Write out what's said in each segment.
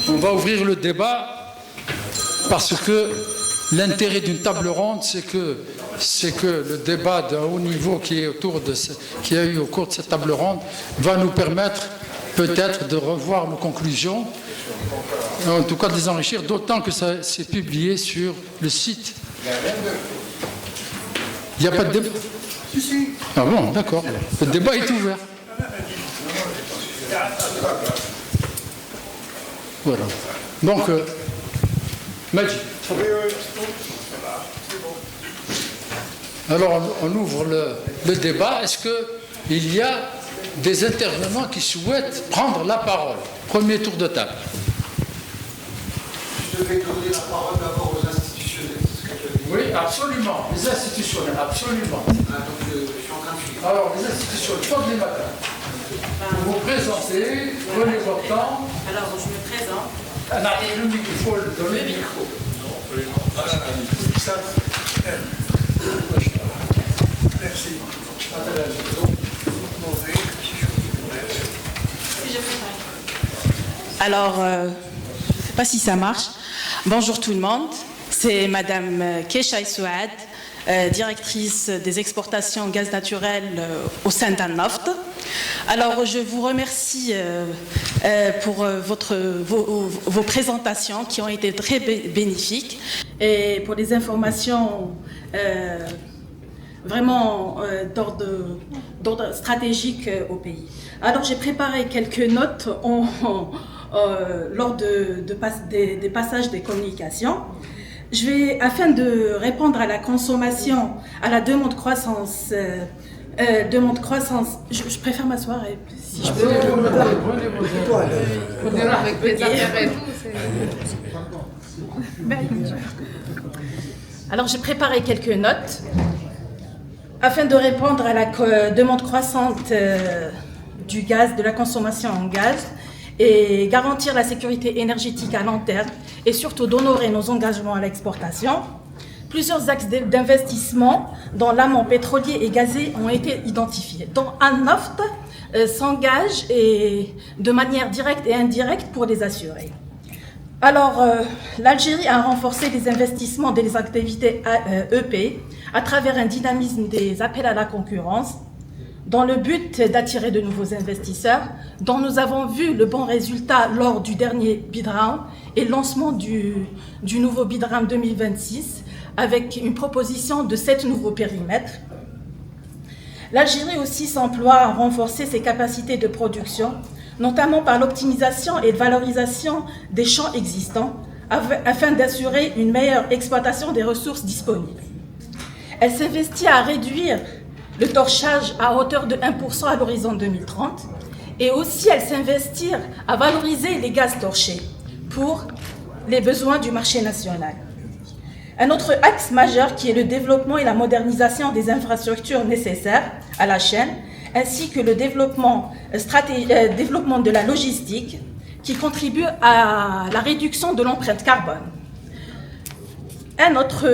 On va ouvrir le débat parce que l'intérêt d'une table ronde, c'est que le débat d'un haut niveau qui a eu au cours de cette table ronde va nous permettre peut-être de revoir nos conclusions, en tout cas de les enrichir, d'autant que ça s'est publié sur le site. Il n'y a pas de débat? Ah bon, d'accord. Le débat est ouvert. Voilà. Donc, Majid. Alors, on ouvre le débat. Est-ce qu'il y a des intervenants qui souhaitent prendre la parole? Premier tour de table. Je vais donner la parole d'abord aux institutionnels. Oui, absolument. Les institutionnels, absolument. Donc, je suis en train de suivre. Alors, les institutionnels, prenez les matins. Vous vous présentez, prenez votre temps. Alors, je me présente. Le micro, il faut le donner. Le micro. Merci. Alors, je ne sais pas si ça marche. Bonjour tout le monde. C'est Madame Kecha Souad, directrice des exportations gaz naturel au sein d'Annaft. Alors, je vous remercie pour vos présentations qui ont été très bénéfiques et pour les informations vraiment d'ordre stratégique au pays. Alors, j'ai préparé quelques notes lors des passages des communications. Afin de répondre à la consommation, à la demande croissance, je préfère m'asseoir si je peux. Avec les affaires et tout, Alors j'ai préparé quelques notes afin de répondre à la demande croissante du gaz, de la consommation en gaz, et garantir la sécurité énergétique à long terme et surtout d'honorer nos engagements à l'exportation. Plusieurs axes d'investissement dans l'amont pétrolier et gazé ont été identifiés, dont Annaft s'engage de manière directe et indirecte pour les assurer. Alors, l'Algérie a renforcé les investissements des activités EP à travers un dynamisme des appels à la concurrence, dans le but d'attirer de nouveaux investisseurs, dont nous avons vu le bon résultat lors du dernier bid round et le lancement du nouveau bid round 2026, avec une proposition de 7 nouveaux périmètres. L'Algérie aussi s'emploie à renforcer ses capacités de production, notamment par l'optimisation et la valorisation des champs existants, afin d'assurer une meilleure exploitation des ressources disponibles. Elle s'investit à réduire le torchage à hauteur de 1% à l'horizon 2030, et aussi elle s'investit à valoriser les gaz torchés pour les besoins du marché national. Un autre axe majeur qui est le développement et la modernisation des infrastructures nécessaires à la chaîne, ainsi que le développement de la logistique qui contribue à la réduction de l'empreinte carbone. Un autre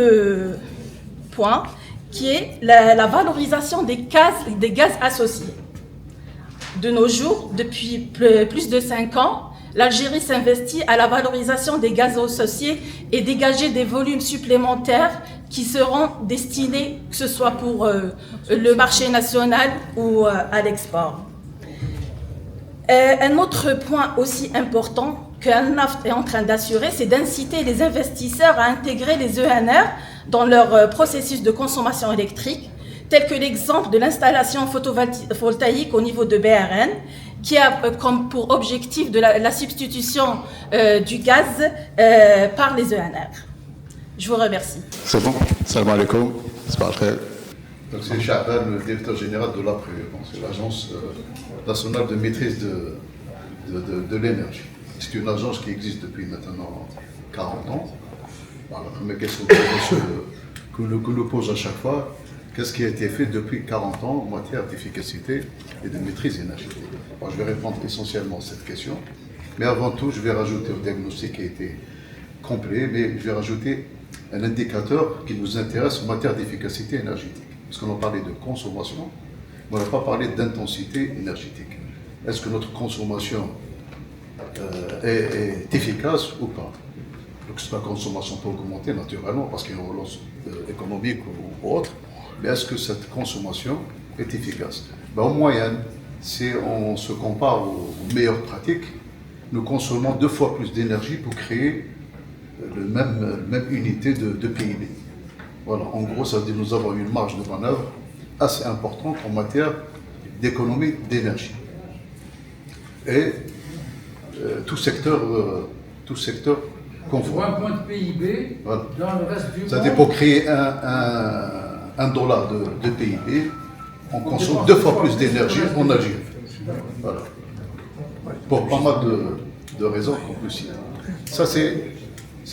point qui est la valorisation des gaz associés. De nos jours, depuis plus de 5 ans, l'Algérie s'investit à la valorisation des gaz associés et dégager des volumes supplémentaires qui seront destinés, que ce soit pour le marché national ou à l'export. Un autre point aussi important qu'Annaft est en train d'assurer, c'est d'inciter les investisseurs à intégrer les ENR dans leur processus de consommation électrique, tel que l'exemple de l'installation photovoltaïque au niveau de BRN, qui a comme pour objectif la substitution du gaz par les ENR. Je vous remercie. C'est bon. Salam alaikum. C'est pas très. Donc c'est Chaban, le directeur général de l'APRE, c'est l'Agence nationale de maîtrise de l'énergie. C'est une agence qui existe depuis maintenant 40 ans. Alors, la première question que nous pose à chaque fois, qu'est-ce qui a été fait depuis 40 ans en matière d'efficacité et de maîtrise énergétique? Alors, je vais répondre essentiellement à cette question, mais avant tout, je vais rajouter au diagnostic qui a été complet, mais je vais rajouter un indicateur qui nous intéresse en matière d'efficacité énergétique. Parce qu'on a parlé de consommation, mais on n'a pas parlé d'intensité énergétique. est-ce que notre consommation est efficace ou pas. Donc la consommation peut augmenter naturellement parce qu'il y a une relance économique ou autre, mais est-ce que cette consommation est efficace? En moyenne, si on se compare aux meilleures pratiques, nous consommons 2 fois plus d'énergie pour créer la même unité de PIB. Voilà, en gros, ça veut dire que nous avons une marge de manœuvre assez importante en matière d'économie d'énergie. Et tout secteur confond. Pour un point de PIB, Voilà. dans le reste du monde... C'est-à-dire pour créer un dollar de PIB, on consomme 2 fois plus d'énergie en Algérie. Voilà. Pour pas mal de raisons qu'on peut citer. Ça, c'est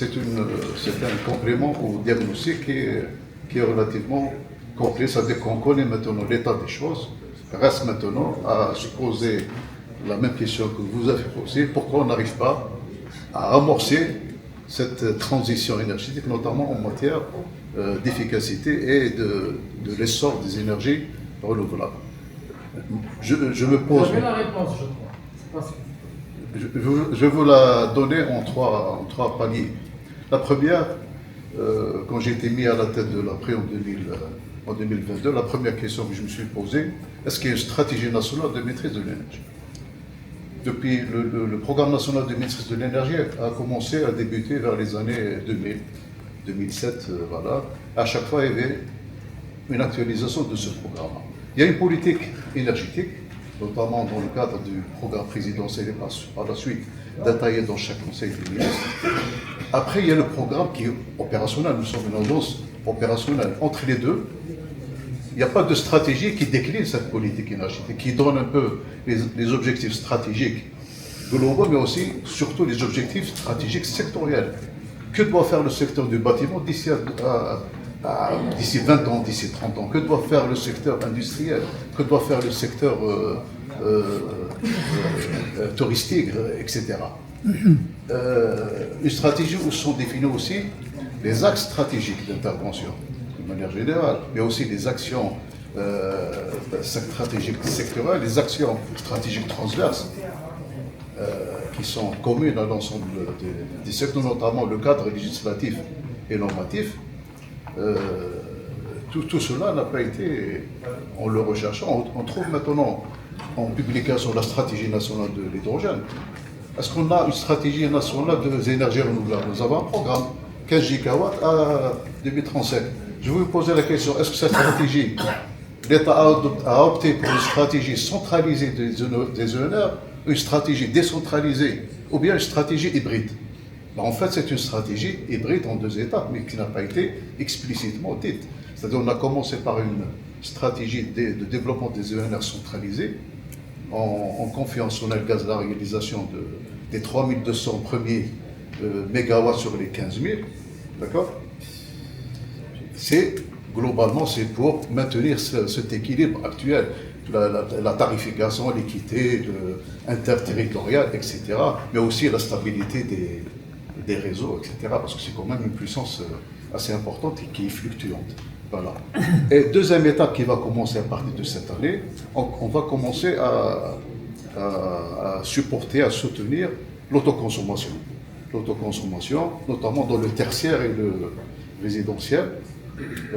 un complément au diagnostic qui est relativement complet. Ça veut dire qu'on connaît maintenant l'état des choses. Reste maintenant à se poser la même question que vous avez posée. Pourquoi on n'arrive pas à amorcer cette transition énergétique, notamment en matière d'efficacité et de l'essor des énergies renouvelables. Je me pose... Vous avez la réponse, je crois. Je vais vous la donner en trois paliers. La première, quand j'ai été mis à la tête de l'APRE en 2022, la première question que je me suis posée, est-ce qu'il y a une stratégie nationale de maîtrise de l'énergie? Depuis le programme national de maîtrise de l'énergie a commencé à débuter vers les années 2000, 2007, voilà. À chaque fois, il y avait une actualisation de ce programme. Il y a une politique énergétique, notamment dans le cadre du programme présidentiel et par la suite détaillé dans chaque conseil des ministres. Après, il y a le programme qui est opérationnel. Nous sommes une agence opérationnelle. Entre les deux, il n'y a pas de stratégie qui décline cette politique énergétique, qui donne un peu les objectifs stratégiques globaux, mais aussi, surtout, les objectifs stratégiques sectoriels. Que doit faire le secteur du bâtiment d'ici 20 ans, d'ici 30 ans? Que doit faire le secteur industriel? Que doit faire le secteur touristique, etc. Une stratégie où sont définis aussi les axes stratégiques d'intervention, de manière générale, mais aussi les actions stratégiques sectorielles, les actions stratégiques transverses, qui sont communes à l'ensemble des secteurs, notamment le cadre législatif et normatif. Tout cela n'a pas été, en le recherchant, on trouve maintenant en publication la stratégie nationale de l'hydrogène. Est-ce qu'on a une stratégie nationale des énergies renouvelables? Nous avons un programme 15 gigawatts à 2037. Je vais vous poser la question, est-ce que cette stratégie, l'État a opté pour une stratégie centralisée des ENR, une stratégie décentralisée ou bien une stratégie hybride? En fait, c'est une stratégie hybride en 2 étapes, mais qui n'a pas été explicitement dite. C'est-à-dire qu'on a commencé par une stratégie de développement des ENR centralisés, en confiant sur le gaz la réalisation des 3200 premiers mégawatts sur les 15 000. D'accord? Globalement, c'est pour maintenir cet équilibre actuel. La tarification, l'équité interterritoriale, etc., mais aussi la stabilité des réseaux, etc., parce que c'est quand même une puissance assez importante et qui est fluctuante. Voilà. Et deuxième étape qui va commencer à partir de cette année, on va commencer à supporter, à soutenir l'autoconsommation. L'autoconsommation, notamment dans le tertiaire et le résidentiel,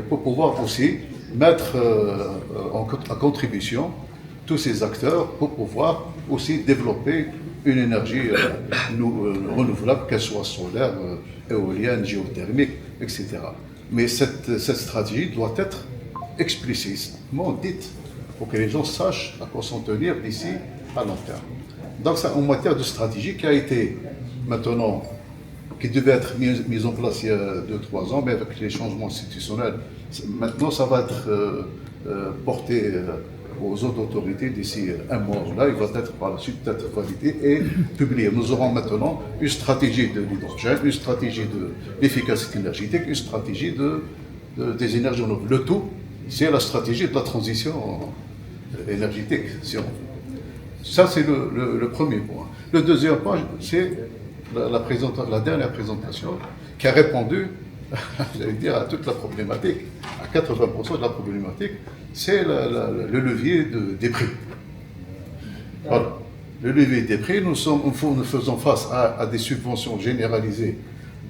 pour pouvoir aussi mettre en contribution tous ces acteurs pour pouvoir aussi développer une énergie renouvelable, qu'elle soit solaire, éolienne, géothermique, etc. Mais cette stratégie doit être explicitement dite pour que les gens sachent à quoi s'en tenir d'ici à long terme. Donc c'est en matière de stratégie qui a été maintenant, qui devait être mise en place il y a 2-3 ans, mais avec les changements institutionnels, maintenant ça va être porté aux autres autorités d'ici un mois. Là, il va être par la suite être validé et publié. Nous aurons maintenant une stratégie de l'hydrogène, une stratégie de l'efficacité énergétique, une stratégie des énergies renouvelables. Le tout, c'est la stratégie de la transition énergétique, si on veut. Ça, c'est le premier point. Le deuxième point, c'est la dernière présentation qui a répondu, j'allais dire, à toute la problématique, à 80% de la problématique, c'est le levier des prix. Voilà. le levier des prix, nous faisons face à des subventions généralisées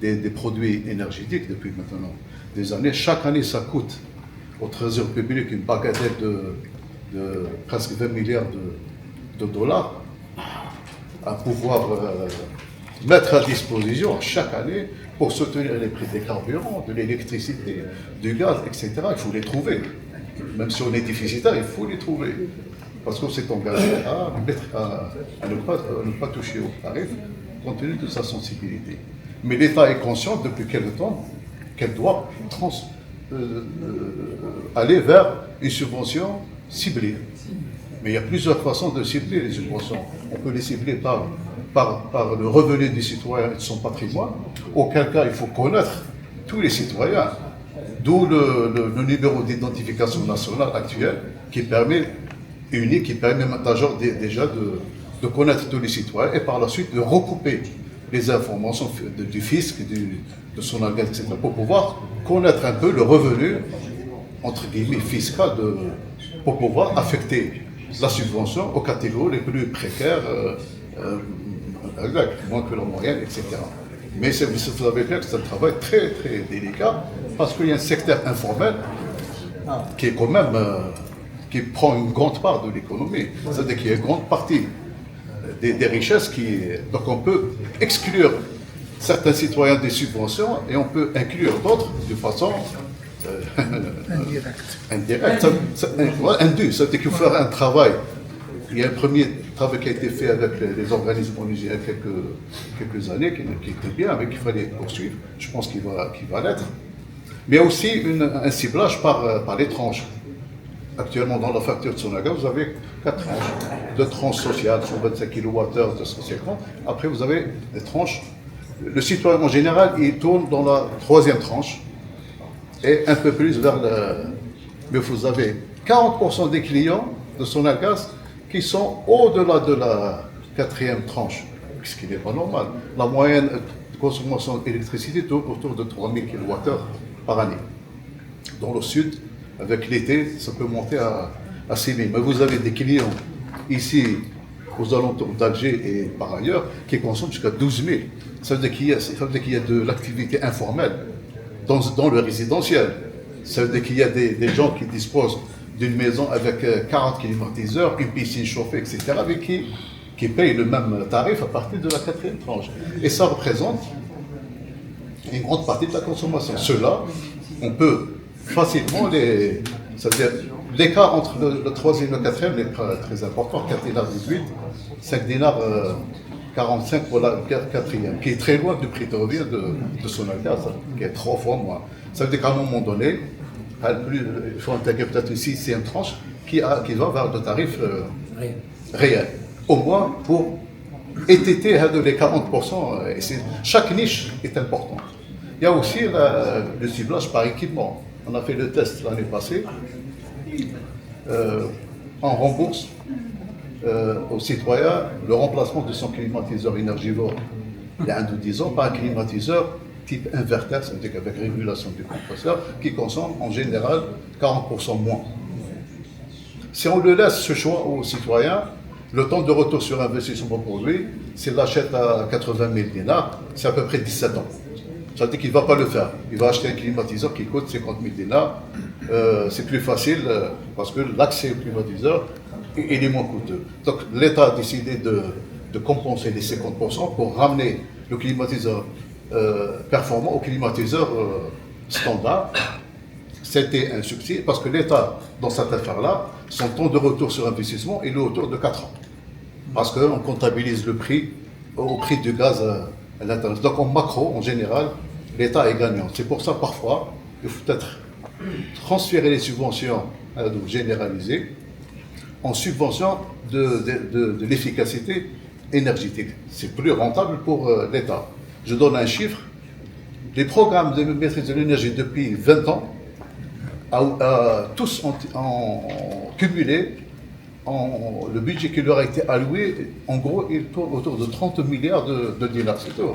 des produits énergétiques depuis maintenant des années. Chaque année, ça coûte au Trésor public une bagatelle de presque 20 milliards de dollars à pouvoir mettre à disposition chaque année pour soutenir les prix des carburants, de l'électricité, du gaz, etc. Il faut les trouver. Même si on est déficitaire, il faut les trouver. Parce qu'on s'est engagé à ne pas toucher au tarif compte tenu de sa sensibilité. Mais l'État est conscient depuis quelque temps qu'elle doit aller vers une subvention ciblée. Mais il y a plusieurs façons de cibler les subventions. On peut les cibler par le revenu du citoyen et de son patrimoine, auquel cas il faut connaître tous les citoyens, d'où le numéro d'identification nationale actuel qui permet déjà de connaître tous les citoyens et par la suite de recouper les informations du fisc, de son algorithme, etc., pour pouvoir connaître un peu le revenu, entre guillemets, fiscal, pour pouvoir affecter la subvention aux catégories les plus précaires, moins que la moyenne, etc. Mais vous savez bien que c'est un travail très, très délicat, parce qu'il y a un secteur informel qui est quand même, qui prend une grande part de l'économie. C'est-à-dire qu'il y a une grande partie des richesses donc on peut exclure certains citoyens des subventions et on peut inclure d'autres de façon indirecte. Indue. C'est-à-dire qu'il faut faire un travail. Il y a un premier travail qui a été fait avec les organismes onusien il y a quelques années, qui était bien, mais qu'il fallait poursuivre. Je pense qu'il va l'être. Mais il y a aussi un ciblage par les tranches. Actuellement, dans la facture de Sonaga, vous avez 4 tranches. 2 tranches sociales, 125 kWh, 250. Après, vous avez des tranches. Le citoyen, en général, il tourne dans la 3e tranche et un peu plus vers Mais vous avez 40% des clients de Sonagaz qui sont au-delà de la 4e tranche, ce qui n'est pas normal. La moyenne de consommation d'électricité tourne autour de 3000 kWh par année. Dans le sud, avec l'été, ça peut monter à 6 000. Mais vous avez des clients ici, aux alentours d'Alger et par ailleurs, qui consomment jusqu'à 12 000. Ça veut dire qu'il y a de l'activité informelle dans le résidentiel. Ça veut dire qu'il y a des gens qui disposent d'une maison avec 40 climatiseurs, une piscine chauffée, etc., mais qui payent le même tarif à partir de la 4e tranche. Et ça représente une grande partie de la consommation. Cela, on peut facilement c'est-à-dire l'écart entre le 3e et le 4e est très important. 4 dinars 18, 5 dinars 45 pour la 4e, qui est très loin du prix de revient de Sonagaz, qui est 3 fois moins. Ça veut dire qu'à un moment donné, il faut intégrer peut-être une 6e tranche qui va vers le tarif réel. Au moins pour étêter les 40%. Et chaque niche est importante. Il y a aussi le ciblage par équipement. On a fait le test l'année passée. On rembourse aux citoyens le remplacement de son climatiseur énergivore il y a 1 ou 10 ans par un climatiseur type inverter, c'est-à-dire avec régulation du compresseur, qui consomme en général 40% moins. Si on le laisse ce choix aux citoyens, le temps de retour sur investissement pour lui, s'il l'achète à 80 000 dinars, c'est à peu près 17 ans. Ça veut dire qu'il ne va pas le faire. Il va acheter un climatiseur qui coûte 50 000 dinars. C'est plus facile parce que l'accès au climatiseur il est moins coûteux. Donc l'État a décidé de compenser les 50% pour ramener le climatiseur performant au climatiseur standard. C'était un succès parce que l'État, dans cette affaire-là, son temps de retour sur investissement il est autour de 4 ans. Parce qu'on comptabilise le prix au prix du gaz à l'intérieur. Donc en macro, en général, l'État est gagnant. C'est pour ça, parfois, il faut peut-être transférer les subventions, donc généraliser, en subvention de l'efficacité énergétique. C'est plus rentable pour l'État. Je donne un chiffre. Les programmes de maîtrise de l'énergie depuis 20 ans, tous ont cumulé le budget qui leur a été alloué, en gros, il tourne autour de 30 milliards de dinars. C'est tout.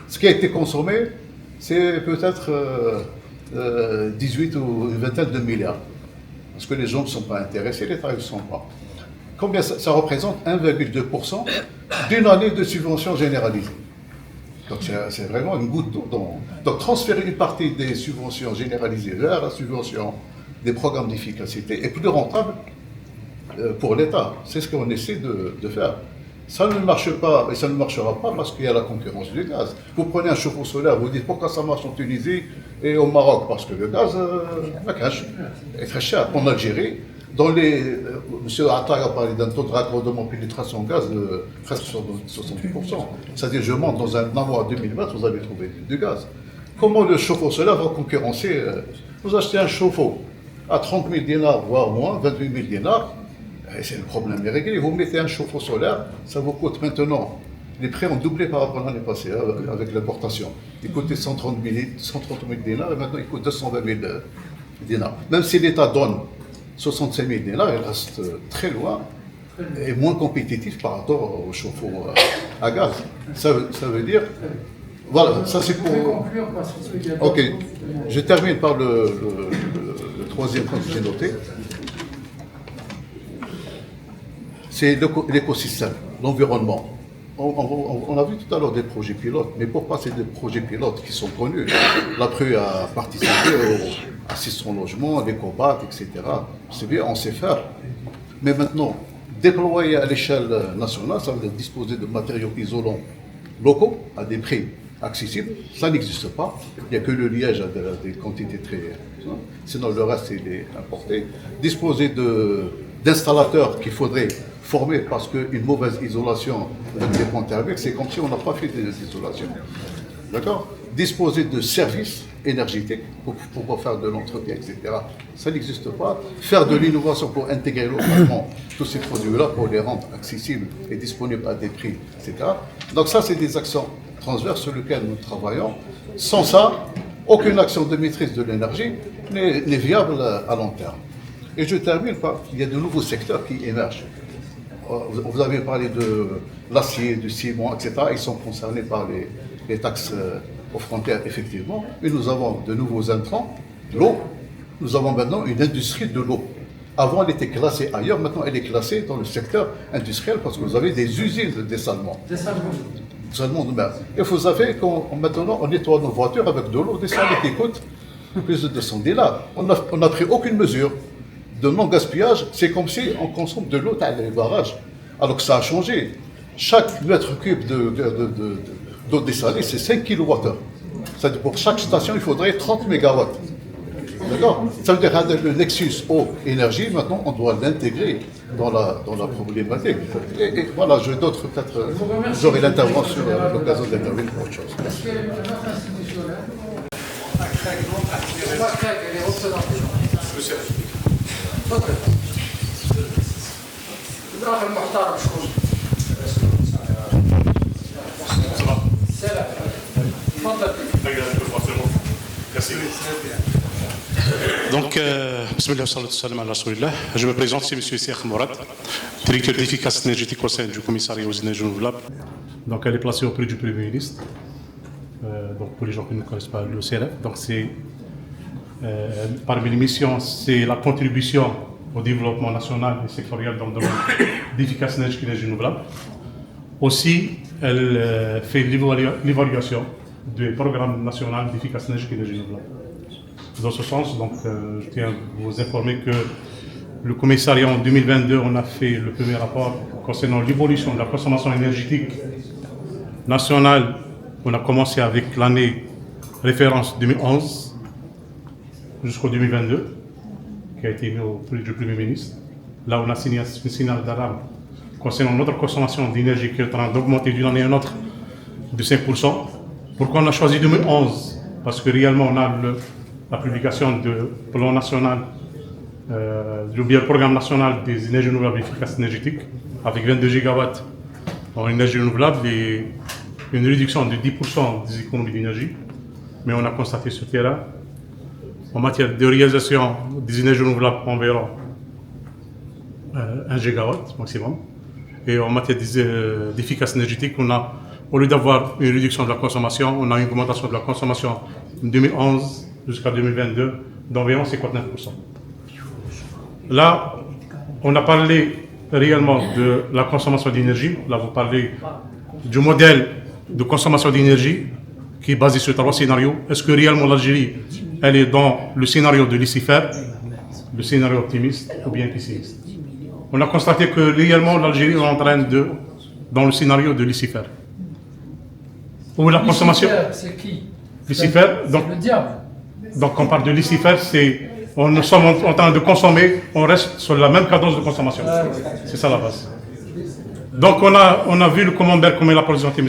Ce qui a été consommé, c'est peut-être 18 ou une vingtaine de milliards. Parce que les gens ne sont pas intéressés, l'État ne sont pas. combien ça représente 1,2% d'une année de subvention généralisée. Donc c'est vraiment une goutte d'eau. Donc transférer une partie des subventions généralisées vers la subvention des programmes d'efficacité est plus rentable pour l'État. C'est ce qu'on essaie de faire. Ça ne marche pas, et ça ne marchera pas parce qu'il y a la concurrence du gaz. Vous prenez un chauffe-eau solaire, vous dites pourquoi ça marche en Tunisie et au Maroc? Parce que le gaz est très cher. En Algérie, M. Atta a parlé d'un taux de raccordement pénétration gaz de presque 70%. C'est-à-dire, je monte dans un mois à 2000 mètres, vous allez trouver du gaz. Comment le chauffe-eau solaire va concurrencer? Vous achetez un chauffe-eau à 30 000 dinars, voire moins, 28 000 dinars, et c'est le problème est réglé. Vous mettez un chauffe-eau solaire, ça vous coûte maintenant, les prix ont doublé par rapport à l'année passée avec l'importation. Il coûtait 130 000 dinars et maintenant il coûte 220 000 dinars. Même si l'État donne 65 000 dinars, il reste très loin et moins compétitif par rapport au chauffe-eau à gaz. Ça veut dire, voilà, ça c'est pour... Ok, je termine par le troisième point que j'ai noté. C'est l'écosystème, l'environnement. On a vu tout à l'heure des projets pilotes, mais pour passer des projets pilotes qui sont connus, l'APRU a participé à 600 logements, des combats, etc. C'est bien, on sait faire. Mais maintenant, déployer à l'échelle nationale, ça veut dire disposer de matériaux isolants locaux à des prix accessibles. Ça n'existe pas. Il n'y a que le liège à des quantités très... Sinon, le reste, il est importé. Disposer d'installateurs qu'il faudrait former parce qu'une mauvaise isolation des ponts thermiques, c'est comme si on n'a pas fait d'isolation. D'accord? Disposer de services énergétiques pour pouvoir faire de l'entretien, etc. Ça n'existe pas. Faire de l'innovation pour intégrer localement tous ces produits-là, pour les rendre accessibles et disponibles à des prix, etc. Donc ça, c'est des actions transverses sur lesquelles nous travaillons. Sans ça, aucune action de maîtrise de l'énergie n'est viable à long terme. Et je termine par, il y a de nouveaux secteurs qui émergent. Vous avez parlé de l'acier, du ciment, etc. Ils sont concernés par les taxes aux frontières, effectivement. Mais nous avons de nouveaux intrants, l'eau. Nous avons maintenant une industrie de l'eau. Avant, elle était classée ailleurs. Maintenant, elle est classée dans le secteur industriel parce que vous avez des usines de dessalement. Dessalement de mer. Et vous savez que maintenant, on nettoie nos voitures avec de l'eau dessalée qui coûte plus de 200 dinars. On n'a pris aucune mesure de non-gaspillage. C'est comme si on consomme de l'eau dans les barrages. Alors que ça a changé. Chaque mètre cube d'eau dessalée, c'est 5 kWh. C'est-à-dire pour chaque station, il faudrait 30 MW. D'accord? Ça veut dire que le nexus eau-énergie, maintenant, on doit l'intégrer dans la problématique. Et voilà, je d'autres peut-être, j'aurai l'intervention à l'occasion d'intervenir pour autre chose. Est-ce qu'il y a une offre institutionnelle? Elle est représentée. تفضل. الأخ المحترم شكون؟ سلام. تفضل. Donc, bismillah wa salam ala rasoulillah. Je me présente, c'est M. Cheikh Mourad, directeur d'efficacité énergétique au sein du commissariat aux énergies renouvelables. Donc, elle est placée auprès du Premier ministre. Donc, pour les gens qui ne connaissent pas le CRF, donc c'est parmi les missions, c'est la contribution au développement national et sectoriel dans le domaine d'efficacité énergétique et énergie renouvelable. Aussi, elle fait l'évaluation du programme national d'efficacité énergétique et énergie renouvelable. Dans ce sens, donc, je tiens à vous informer que le commissariat en 2022, on a fait le premier rapport concernant l'évolution de la consommation énergétique nationale. On a commencé avec l'année référence 2011 jusqu'au 2022, qui a été mis auprès du Premier ministre. Là, on a signé un signal d'alarme concernant notre consommation d'énergie qui est en train d'augmenter d'une année à une autre de 5%. Pourquoi on a choisi 2011? Parce que réellement, on a la publication du plan national, le programme national des énergies renouvelables et efficacité énergétique, avec 22 gigawatts en énergie renouvelable et une réduction de 10% des économies d'énergie. Mais on a constaté sur le terrain, en matière de réalisation des énergies renouvelables, environ 1 gigawatt maximum. Et en matière d'efficacité énergétique, on a, au lieu d'avoir une réduction de la consommation, on a une augmentation de la consommation de 2011 jusqu'à 2022 d'environ 59%. Là, on a parlé réellement de la consommation d'énergie. Là, vous parlez du modèle de consommation d'énergie qui est basé sur 3 scénarios. Est-ce que réellement l'Algérie, elle est dans le scénario de Lucifer, le scénario optimiste ou bien pessimiste? On a constaté que réellement l'Algérie est en train de, dans le scénario de Lucifer. Où la consommation... C'est qui? Lucifer, donc, le diable. donc on parle de Lucifer, c'est... On sommes en train de consommer, on reste sur la même cadence de consommation. C'est ça la base. Donc on a vu le camembert comme il a présenté M.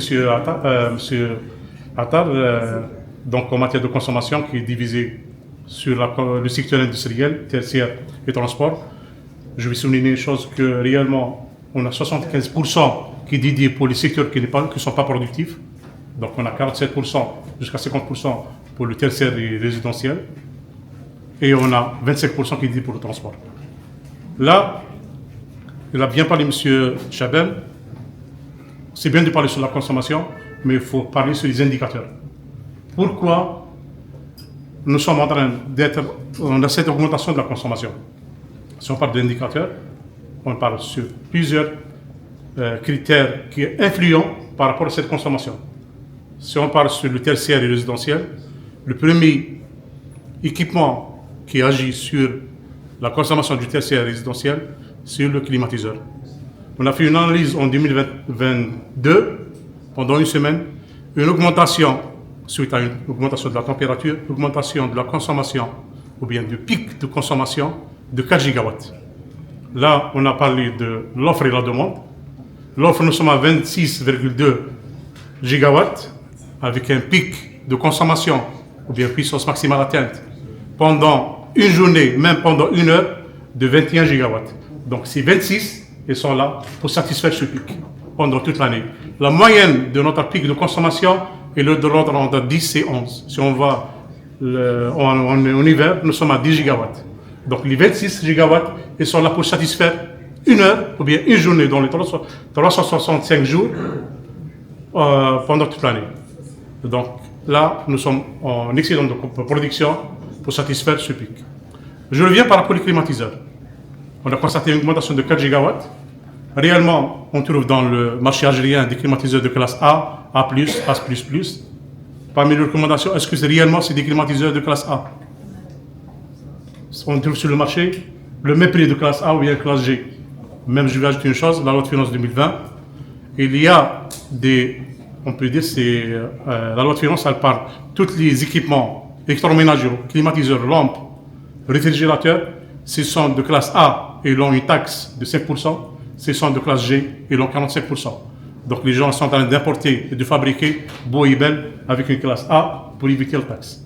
Attar, donc en matière de consommation qui est divisé sur le secteur industriel, tertiaire et transport. Je vais souligner une chose que réellement on a 75% qui est dédié pour les secteurs qui ne sont pas productifs. Donc on a 47% jusqu'à 50% pour le tertiaire et résidentiel. Et on a 25% qui est dédié pour le transport. Là, il a bien parlé M. Chabel. C'est bien de parler sur la consommation, mais il faut parler sur les indicateurs. Pourquoi nous sommes en train on a cette augmentation de la consommation? Si on parle d'indicateurs, on parle sur plusieurs critères qui sont influents par rapport à cette consommation. Si on parle sur le tertiaire et le résidentiel, le premier équipement qui agit sur la consommation du tertiaire résidentiel, c'est le climatiseur. On a fait une analyse en 2022, pendant une semaine, une augmentation, suite à une augmentation de la température, augmentation de la consommation, ou bien du pic de consommation, de 4 gigawatts. Là, on a parlé de l'offre et la demande. L'offre, nous sommes à 26,2 gigawatts, avec un pic de consommation, ou bien puissance maximale atteinte, pendant une journée, même pendant une heure, de 21 gigawatts. Donc ces 26, ils sont là pour satisfaire ce pic pendant toute l'année. La moyenne de notre pic de consommation est de l'ordre entre 10 et 11. Si on va en hiver, nous sommes à 10 gigawatts. Donc les 26 gigawatts, ils sont là pour satisfaire une heure ou bien une journée dans les 365 jours pendant toute l'année. Donc là, nous sommes en excédent de production pour satisfaire ce pic. Je reviens par rapport aux climatiseurs. On a constaté une augmentation de 4 gigawatts. Réellement, on trouve dans le marché algérien des climatiseurs de classe A, A+, A++. Parmi les recommandations, est-ce que réellement c'est des climatiseurs de classe A? On trouve sur le marché le même prix de classe A ou bien classe G. Même je vais ajouter une chose, la loi de finances 2020, il y a des, on peut dire, la loi de finances, elle parle tous les équipements électroménagers, climatiseurs, lampes, réfrigérateurs, ce sont de classe A et ils ont une taxe de 5%, ce sont de classe G et ils ont 45%. Donc les gens sont en train d'importer et de fabriquer beau et belle avec une classe A pour éviter la taxe.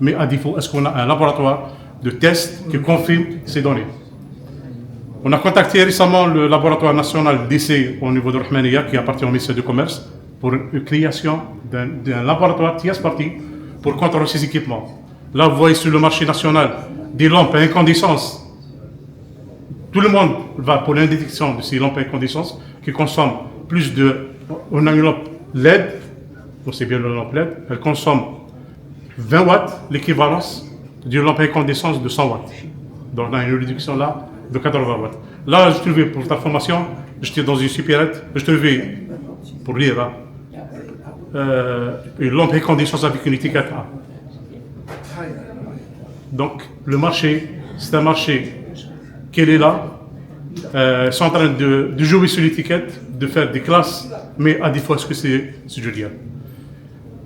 Mais à défaut, est-ce qu'on a un laboratoire de tests qui confirme ces données? On a contacté récemment le laboratoire national d'essai au niveau de Rahmaniya qui appartient au ministère du Commerce pour une création d'un laboratoire tierce partie pour contrôler ces équipements. Là, vous voyez sur le marché national des lampes à incandescence. Tout le monde va pour l'interdiction de ces lampes à incandescence qui consomment plus de... On a une lampe LED, on sait bien la lampe LED, elle consomme 20 watts, l'équivalence d'une lampe à incandescence de 100 watts. Donc on a une réduction là de 80 watts. Là, je trouvais, pour ta formation, j'étais dans une supérette, je trouvais, pour lire, hein, une lampe à incandescence avec une étiquette A. Donc, le marché, c'est un marché qui est là. Ils sont en train de jouer sur l'étiquette, de faire des classes, mais à défaut, est-ce que c'est Julien?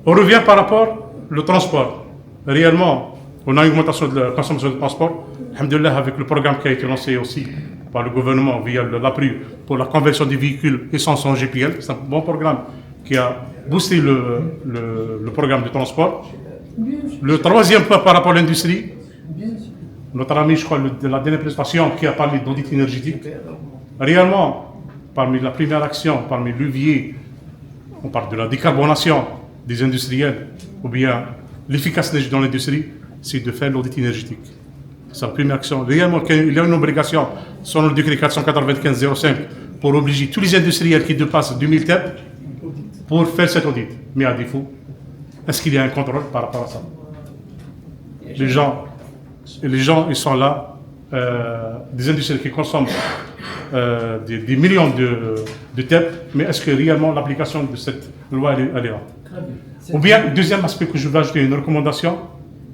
On revient par rapport au transport. Réellement, on a une augmentation de la consommation de transport. Alhamdulillah, avec le programme qui a été lancé aussi par le gouvernement via l'APRU pour la conversion des véhicules essence en GPL. C'est un bon programme qui a boosté le programme de transport. Le troisième point par rapport à l'industrie, notre ami, je crois, de la dernière présentation qui a parlé d'audit énergétique. Réellement, parmi la première action, parmi levier, on parle de la décarbonation des industriels ou bien l'efficacité dans l'industrie, c'est de faire l'audit énergétique. C'est la première action. Réellement, il y a une obligation selon le décret 495-05 pour obliger tous les industriels qui dépassent 2000 têtes pour faire cet audit. Mais à défaut, est-ce qu'il y a un contrôle par rapport à ça? Les gens, ils sont là des industries qui consomment des millions de TEP, mais est-ce que réellement l'application de cette loi elle est là? Ou bien, deuxième aspect que je veux ajouter, une recommandation,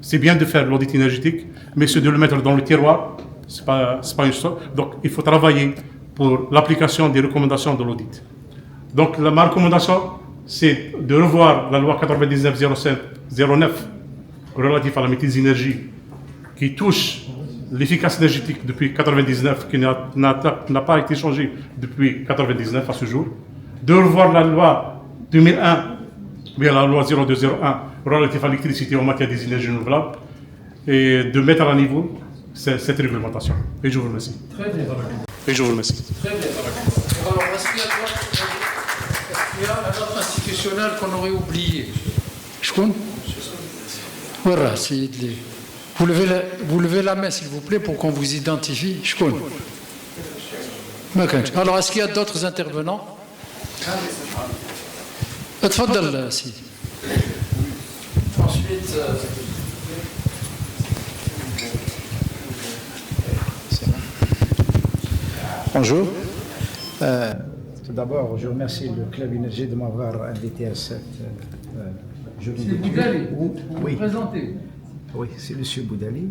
c'est bien de faire l'audit énergétique, mais c'est de le mettre dans le tiroir, c'est pas une chose. Donc il faut travailler pour l'application des recommandations de l'audit. Donc ma recommandation, c'est de revoir la loi 99-09 relative à la maîtrise d'énergie qui touche l'efficacité énergétique depuis 99, qui n'a pas été changée depuis 99 à ce jour, de revoir la loi 2001, bien la loi 0201 relative à l'électricité en matière des énergies renouvelables, et de mettre à niveau cette réglementation. Et je vous remercie. Très bien. Et je vous remercie. Très bien. Alors, est-ce qu'il y a un autre institutionnel qu'on aurait oublié? Je connais. Voilà, vous levez la main, s'il vous plaît, pour qu'on vous identifie. Je connais. Alors, est-ce qu'il y a d'autres intervenants? تفضل سيدي. Ensuite, bonjour. Tout d'abord, je remercie le Club Énergie de m'avoir invité à cette journée c'est Boudali. Vous Oui. présentez. Oui, c'est M. Boudali,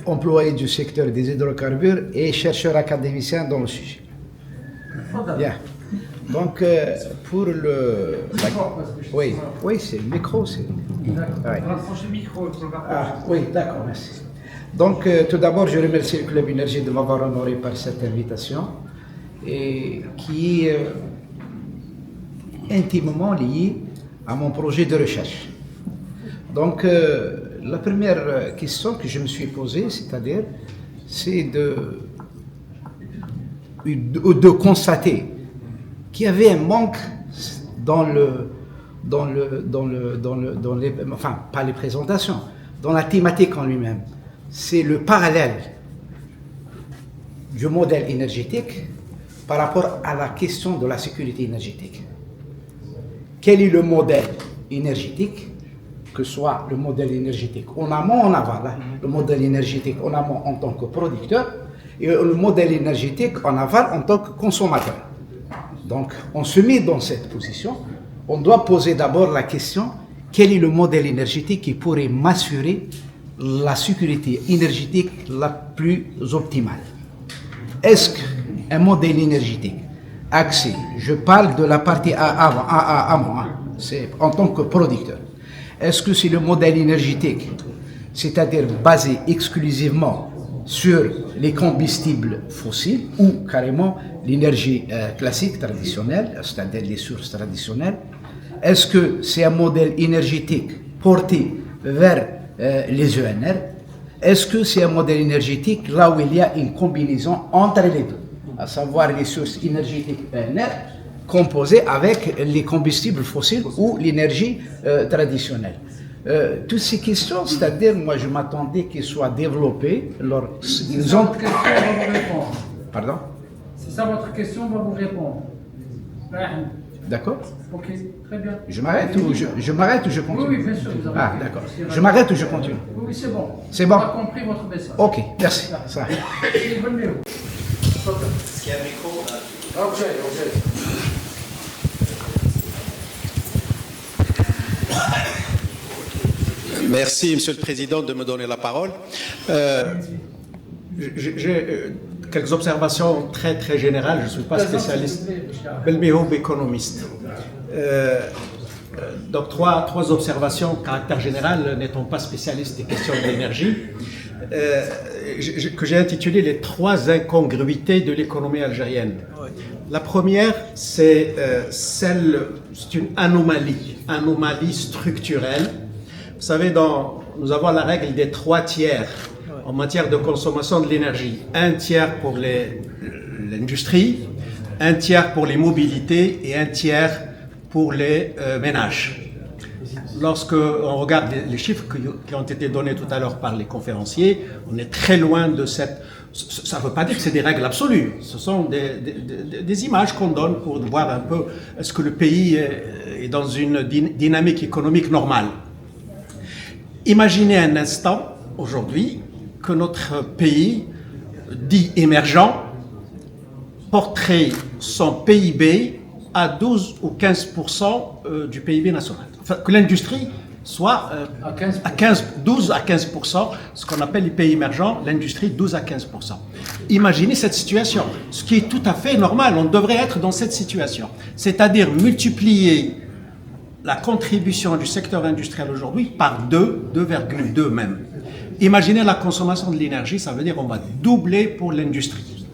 employé du secteur des hydrocarbures et chercheur académicien dans le sujet. Bien. Donc, pour le... Oui, c'est le micro. Rapprochez le micro. Oui, d'accord, merci. Donc, tout d'abord, je remercie le Club Énergie de m'avoir honoré par cette invitation et qui est intimement liée à mon projet de recherche. Donc, la première question que je me suis posée, c'est de constater qu'il y avait un manque pas les présentations, dans la thématique en lui-même. C'est le parallèle du modèle énergétique par rapport à la question de la sécurité énergétique. Quel est le modèle énergétique, que soit le modèle énergétique en amont, en aval, le modèle énergétique en amont en tant que producteur et le modèle énergétique en aval en tant que consommateur. Donc, on se met dans cette position, on doit poser d'abord la question, quel est le modèle énergétique qui pourrait m'assurer la sécurité énergétique la plus optimale? Est-ce qu'un modèle énergétique axé, je parle de la partie amont, c'est en tant que producteur, est-ce que c'est le modèle énergétique, c'est-à-dire basé exclusivement sur les combustibles fossiles ou carrément l'énergie classique, traditionnelle, c'est-à-dire les sources traditionnelles? Est-ce que c'est un modèle énergétique porté vers les ENR? Est-ce que c'est un modèle énergétique là où il y a une combinaison entre les deux, à savoir les sources énergétiques ENR composées avec les combustibles fossiles ou l'énergie traditionnelle? Toutes ces questions, c'est-à-dire, moi je m'attendais qu'elles soient développées. Ils ont... Pardon? C'est ça votre question, on va vous répondre. D'accord? Ok, très bien. Je m'arrête ou je continue? Oui, bien sûr. Vous avez d'accord. Je m'arrête ou je continue? Oui, c'est bon. C'est bon? On a compris votre message. Ok, merci. Ça. C'est bon, Léo. Est-ce qu'il y a un micro? Ok. Merci, Monsieur le Président, de me donner la parole. J'ai quelques observations très très générales. Je ne suis pas spécialiste. Belméhoub, économiste. Donc trois observations caractère général, n'étant pas spécialiste des questions de l'énergie, que j'ai intitulé les 3 incongruités de l'économie algérienne. La première, c'est une anomalie structurelle. Vous savez, nous avons la règle des 3 tiers en matière de consommation de l'énergie. 1 tiers pour l'industrie, 1 tiers pour les mobilités et 1 tiers pour les ménages. Lorsque on regarde les chiffres qui ont été donnés tout à l'heure par les conférenciers, on est très loin de cette... Ça ne veut pas dire que c'est des règles absolues. Ce sont des images qu'on donne pour voir un peu est-ce que le pays est dans une dynamique économique normale. Imaginez un instant, aujourd'hui, que notre pays, dit émergent, porterait son PIB à 12 ou 15% du PIB national. Enfin, que l'industrie soit à 12 à 15%, ce qu'on appelle les pays émergents, l'industrie 12 à 15%. Imaginez cette situation, ce qui est tout à fait normal, on devrait être dans cette situation, c'est-à-dire multiplier la contribution du secteur industriel aujourd'hui par 2,2 même. Imaginez la consommation de l'énergie, ça veut dire qu'on va doubler pour l'industrie.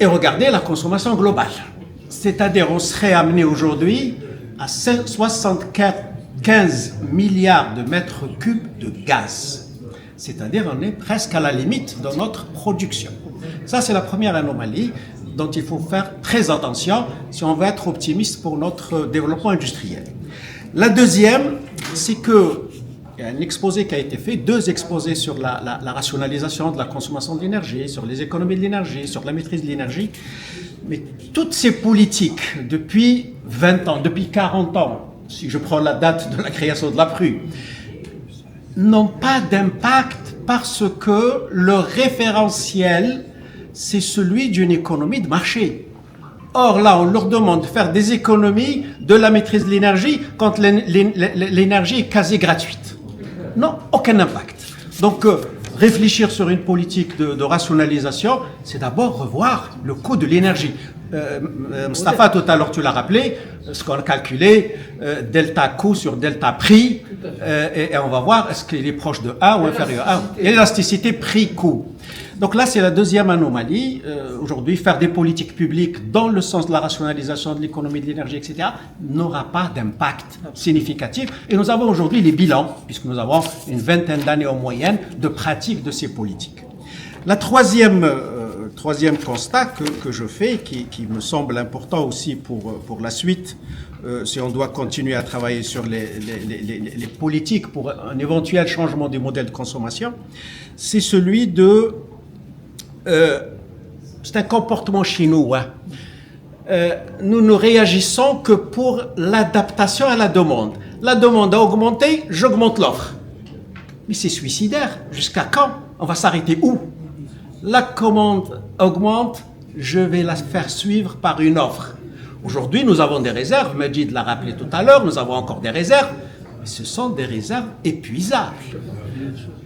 Et regardez la consommation globale, c'est-à-dire on serait amené aujourd'hui à 75 milliards de mètres cubes de gaz. C'est-à-dire on est presque à la limite de notre production. Ça, c'est la première anomalie dont il faut faire très attention si on veut être optimiste pour notre développement industriel. La deuxième, c'est qu'il y a un exposé qui a été fait, 2 exposés sur la rationalisation de la consommation de l'énergie, sur les économies de l'énergie, sur la maîtrise de l'énergie. Mais toutes ces politiques, depuis 20 ans, depuis 40 ans, si je prends la date de la création de l'APRU, n'ont pas d'impact parce que le référentiel, c'est celui d'une économie de marché. Or là, on leur demande de faire des économies de la maîtrise de l'énergie quand l'énergie est quasi gratuite. Non, aucun impact. Donc, réfléchir sur une politique de rationalisation, c'est d'abord revoir le coût de l'énergie. Mustapha, tout à l'heure, tu l'as rappelé, ce qu'on a calculé, delta coût sur delta prix, et on va voir est-ce qu'il est proche de 1 ou inférieur à 1. Élasticité prix-coût. Donc là, c'est la deuxième anomalie. Aujourd'hui, faire des politiques publiques dans le sens de la rationalisation de l'économie de l'énergie, etc., n'aura pas d'impact significatif. Et nous avons aujourd'hui les bilans, puisque nous avons une vingtaine d'années en moyenne de pratique de ces politiques. La troisième constat que je fais, qui me semble important aussi pour la suite, si on doit continuer à travailler sur les politiques pour un éventuel changement du modèle de consommation, c'est celui de... c'est un comportement chinois. Nous ne réagissons que pour l'adaptation à la demande. La demande a augmenté, j'augmente l'offre. Mais c'est suicidaire. Jusqu'à quand? On va s'arrêter où? La commande augmente, je vais la faire suivre par une offre. Aujourd'hui, nous avons des réserves, Majid l'a rappelé tout à l'heure, nous avons encore des réserves, mais ce sont des réserves épuisables.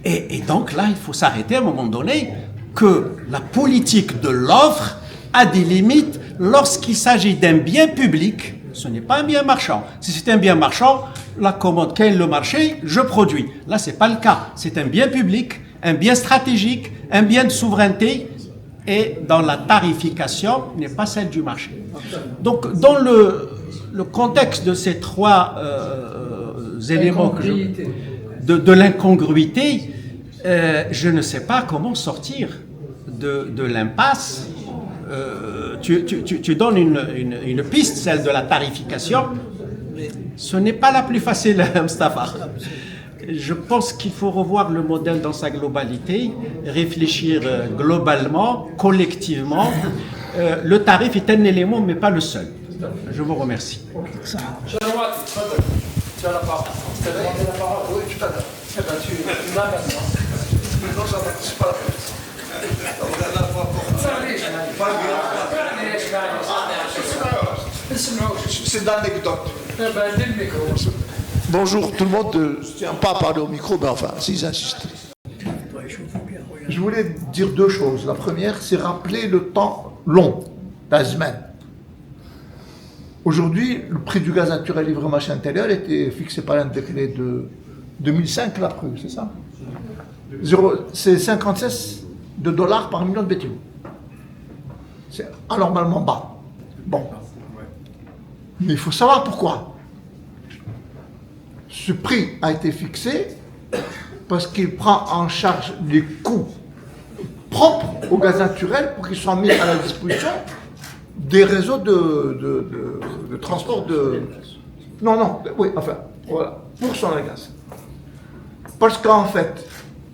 Et donc là, il faut s'arrêter à un moment donné que la politique de l'offre a des limites lorsqu'il s'agit d'un bien public. Ce n'est pas un bien marchand. Si c'est un bien marchand, la commande, quel est le marché, je produis. Là, ce n'est pas le cas. C'est un bien public, un bien stratégique, un bien de souveraineté, et dans la tarification n'est pas celle du marché. Donc, dans le contexte de ces trois éléments de l'incongruité, je ne sais pas comment sortir de l'impasse. Tu donnes une piste, celle de la tarification. Ce n'est pas la plus facile, Mustapha. Je pense qu'il faut revoir le modèle dans sa globalité, réfléchir globalement, collectivement. Le tarif est un élément, mais pas le seul. Je vous remercie. Tu as la parole. Tu as demandé la parole. Oui, tout à l'heure. Eh bien, tu l'as maintenant. Non, ça va, c'est pas la peine. C'est d'anecdote. Bonjour tout le monde, je ne tiens pas à parler au micro, mais enfin, s'ils insistent. Je voulais dire 2 choses. La première, c'est rappeler le temps long, la semaine. Aujourd'hui, le prix du gaz naturel livré au marché intérieur était fixé par un décret de 2005, l'APRU, c'est ça? C'est 56 $ par million de BTU. C'est anormalement bas. Bon. Mais il faut savoir pourquoi. Ce prix a été fixé parce qu'il prend en charge les coûts propres au gaz naturel pour qu'ils soient mis à la disposition des réseaux de transport de... Voilà, pour son gaz. Parce qu'en fait,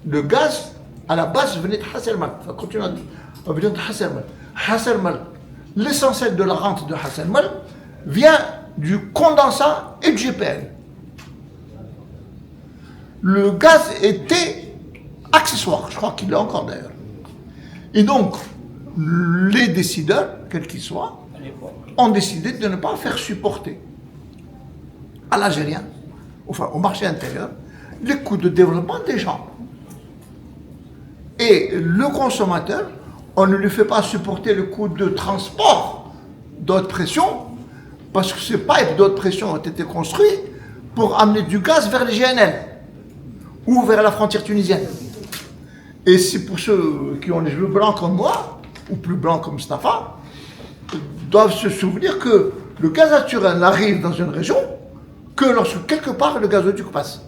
le gaz, à la base, venait de Hasselmal. Ça continue à venir de Hasselmal. Hasselmal, l'essentiel de la rente de Hasselmal vient du condensat et du GPL. Le gaz était accessoire, je crois qu'il l'est encore d'ailleurs. Et donc, les décideurs, quels qu'ils soient, ont décidé de ne pas faire supporter à l'Algérien, enfin au marché intérieur, les coûts de développement des gens. Et le consommateur, on ne lui fait pas supporter le coût de transport d'haute pression, parce que ces pipes d'haute pression ont été construits pour amener du gaz vers les GNL ou vers la frontière tunisienne. Et c'est pour ceux qui ont les cheveux blancs comme moi, ou plus blancs comme Stafa, doivent se souvenir que le gaz naturel n'arrive dans une région que lorsque quelque part le gazoduc passe.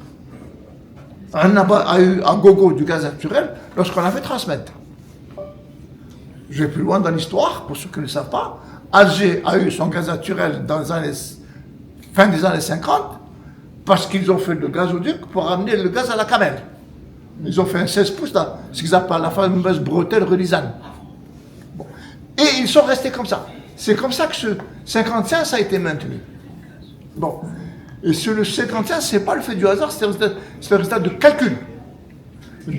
On a eu à gogo du gaz naturel lorsqu'on a fait transmettre. Je vais plus loin dans l'histoire, pour ceux qui ne le savent pas. Alger a eu son gaz naturel dans les années, fin des années 50 parce qu'ils ont fait le gazoduc pour amener le gaz à la Camel. Ils ont fait un 16 pouces, là, ce qu'ils appellent la fameuse bretelle Relisane. Bon. Et ils sont restés comme ça. C'est comme ça que ce 55 ça a été maintenu. Bon. Et sur le 55, ce n'est pas le fait du hasard, c'est le résultat de calcul.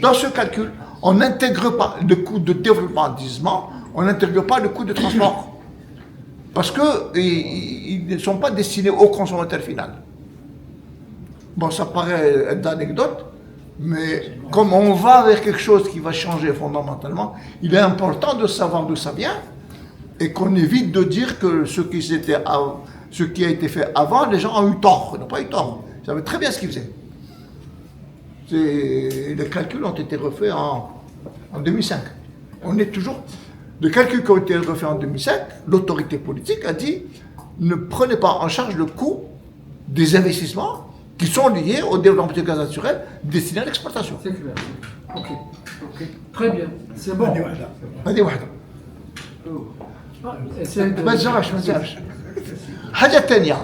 Dans ce calcul, on n'intègre pas le coût de développement d'isement, on n'intègre pas le coût de transport. Parce qu'ils ne sont pas destinés au consommateur final. Bon, ça paraît être d'anecdote, mais comme on va vers quelque chose qui va changer fondamentalement, il est important de savoir d'où ça vient et qu'on évite de dire que ce qui a été fait avant, les gens ont eu tort. Ils n'ont pas eu tort. Ils savaient très bien ce qu'ils faisaient. Les calculs ont été refaits en 2005. On est toujours... Les calculs qui ont été refaits en 2005, l'autorité politique a dit ne prenez pas en charge le coût des investissements qui sont liés au développement du gaz naturel destiné à l'exportation. C'est clair. Ok. Très bien. C'est bon. Hadi wahda. ما تزعلش. حاجة تانية.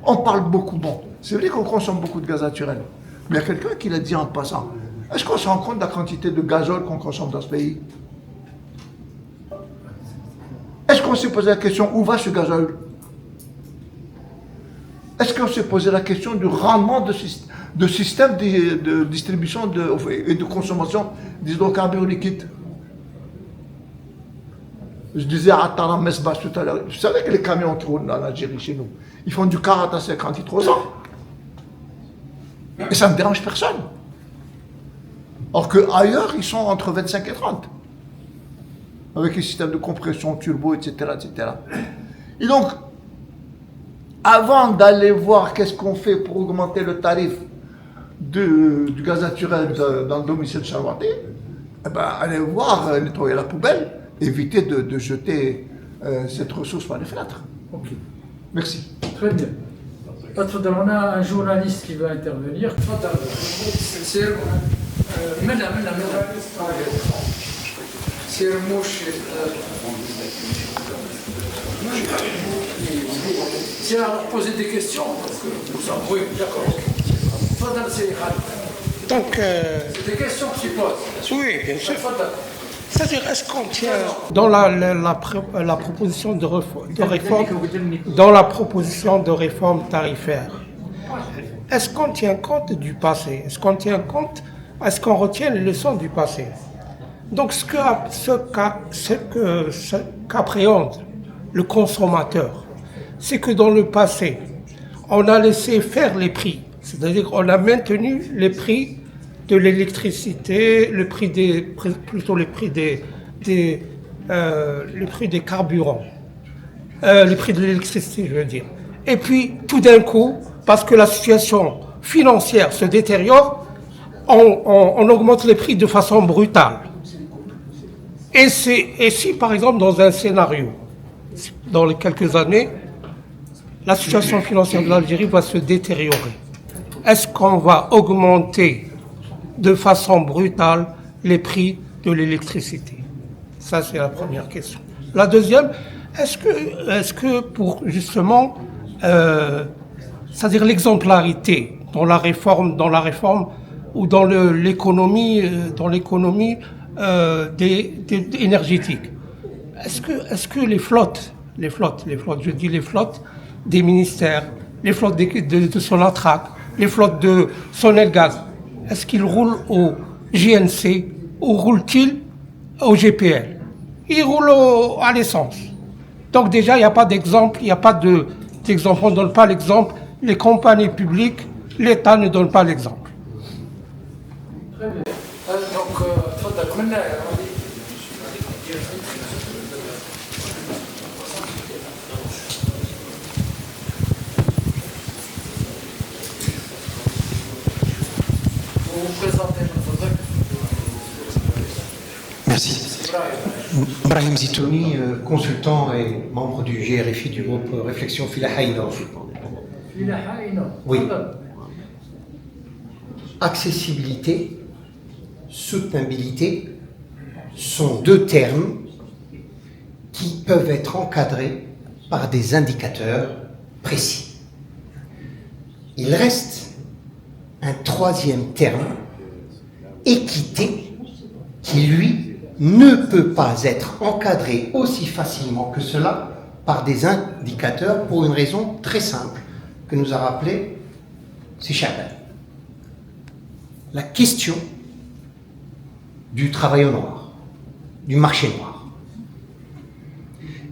On parle beaucoup, bon, c'est vrai qu'on consomme beaucoup de gaz naturel, mais il y a quelqu'un qui l'a dit en passant. Est-ce qu'on se rend compte de la quantité de gazole qu'on consomme dans ce pays? Est-ce qu'on s'est posé la question où va ce gazole? Est-ce qu'on s'est posé la question du rendement de système de distribution et de consommation d'hydrocarbures liquides? Je disais à Taram Mesbas tout à l'heure, vous savez que les camions qui roulent en Algérie chez nous, ils font du 40 à 50 litres ans. Et ça ne dérange personne. Or qu'ailleurs, ils sont entre 25 et 30. Avec les systèmes de compression, turbo, etc., etc. Et donc, avant d'aller voir qu'est-ce qu'on fait pour augmenter le tarif du gaz naturel dans le domicile Charwaté, eh ben, allez voir, nettoyer la poubelle, éviter de jeter cette ressource par les fenêtres. Ok. Merci. Très bien. On a un journaliste qui va intervenir. C'est à poser des questions. Oui, d'accord. Donc, c'est des questions que tu poses. Oui, bien sûr. C'est-à-dire, est-ce qu'on tient Dans la proposition de réforme, dans la proposition de réforme tarifaire, est-ce qu'on tient compte du passé? Est-ce qu'on retient les leçons du passé? Donc, ce qu'appréhende le consommateur, c'est que dans le passé, on a laissé faire les prix. C'est-à-dire qu'on a maintenu les prix de l'électricité, les prix des carburants, les prix de l'électricité, je veux dire. Et puis, tout d'un coup, parce que la situation financière se détériore, on augmente les prix de façon brutale. Et si, par exemple, dans un scénario, dans les quelques années, la situation financière de l'Algérie va se détériorer, est-ce qu'on va augmenter de façon brutale les prix de l'électricité? Ça, c'est la première question. La deuxième, est-ce que pour justement, c'est-à-dire l'exemplarité dans la réforme ou dans l'économie énergétique, est-ce que les flottes, je dis les flottes des ministères, les flottes de Sonatrach, les flottes de Sonelgaz, est-ce qu'ils roulent JNC ou roule-t-il au GPL? Il roule à l'essence. Donc déjà, il n'y a pas d'exemple, il n'y a pas d'exemple. On ne donne pas l'exemple. Les compagnies publiques, l'État ne donne pas l'exemple. Très bien. Donc, vous présentez votre... Merci. Brahim Zitouni, consultant et membre du GRFI du groupe Réflexion Filahaïna. Oui. Accessibilité, soutenabilité sont deux termes qui peuvent être encadrés par des indicateurs précis. Il reste un troisième terme, équité, qui lui ne peut pas être encadré aussi facilement que cela par des indicateurs pour une raison très simple que nous a rappelé Chaban. La question du travail au noir, du marché noir.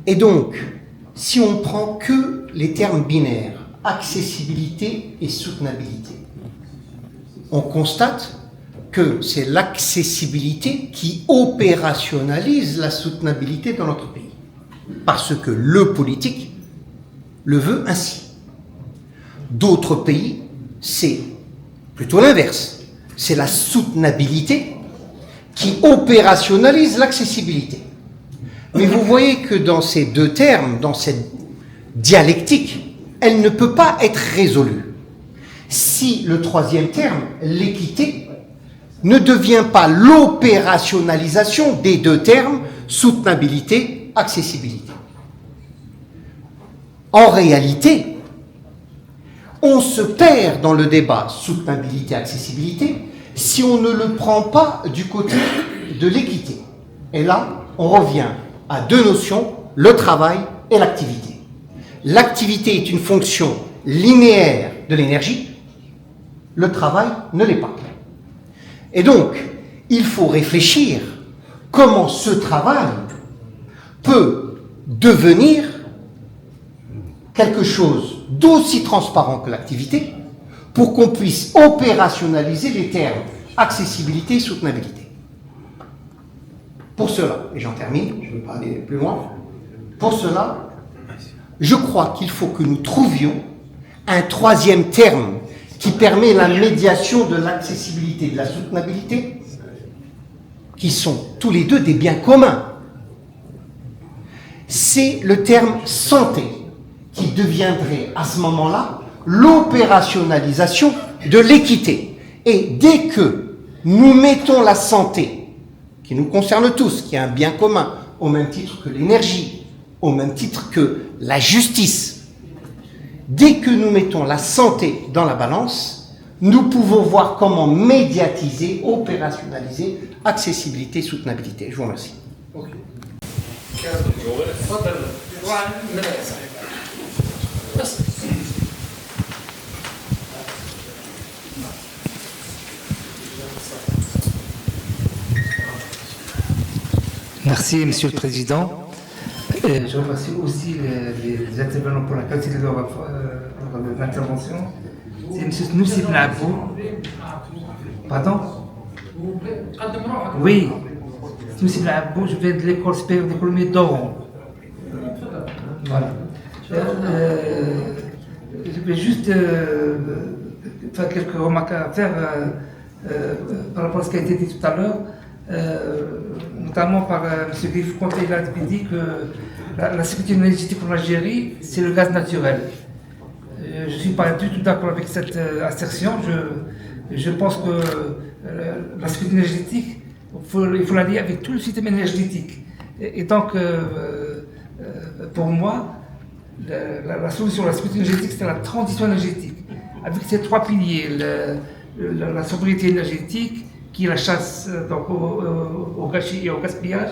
Et donc, si on prend que les termes binaires, accessibilité et soutenabilité, on constate que c'est l'accessibilité qui opérationnalise la soutenabilité dans notre pays. Parce que le politique le veut ainsi. D'autres pays, c'est plutôt l'inverse. C'est la soutenabilité qui opérationnalise l'accessibilité. Mais vous voyez que dans ces deux termes, dans cette dialectique, elle ne peut pas être résolue. Si le troisième terme, l'équité, ne devient pas l'opérationnalisation des deux termes, soutenabilité, accessibilité. En réalité, on se perd dans le débat soutenabilité, accessibilité, si on ne le prend pas du côté de l'équité. Et là, on revient à deux notions, le travail et l'activité. L'activité est une fonction linéaire de l'énergie, le travail ne l'est pas. Et donc, il faut réfléchir comment ce travail peut devenir quelque chose d'aussi transparent que l'activité pour qu'on puisse opérationnaliser les termes accessibilité et soutenabilité. Pour cela, et j'en termine, je ne vais pas aller plus loin, pour cela, je crois qu'il faut que nous trouvions un troisième terme qui permet la médiation de l'accessibilité et de la soutenabilité, qui sont tous les deux des biens communs. C'est le terme santé qui deviendrait à ce moment-là l'opérationnalisation de l'équité. Et dès que nous mettons la santé, qui nous concerne tous, qui est un bien commun, au même titre que l'énergie, au même titre que la justice, dès que nous mettons la santé dans la balance, nous pouvons voir comment médiatiser, opérationnaliser accessibilité, soutenabilité. Je vous remercie. Merci, Monsieur le Président. Je remercie aussi les intervenants pour la qualité de leur intervention. C'est M. Snoussi Blabou. Pardon? Oui. Snoussi Blabou, je viens de l'école supérieure d'économie d'Oran. Voilà. Je vais juste faire quelques remarques à faire par rapport à ce qui a été dit tout à l'heure. Notamment par M. Griff Conté, il a dit que la sécurité énergétique en Algérie, c'est le gaz naturel. Je ne suis pas du tout d'accord avec cette assertion. Je pense que la sécurité énergétique, il faut la lier avec tout le système énergétique. Et donc, pour moi, la solution de la sécurité énergétique, c'est la transition énergétique. Avec ces trois piliers, la sobriété énergétique, qui est la chasse donc, au gâchis et au gaspillage,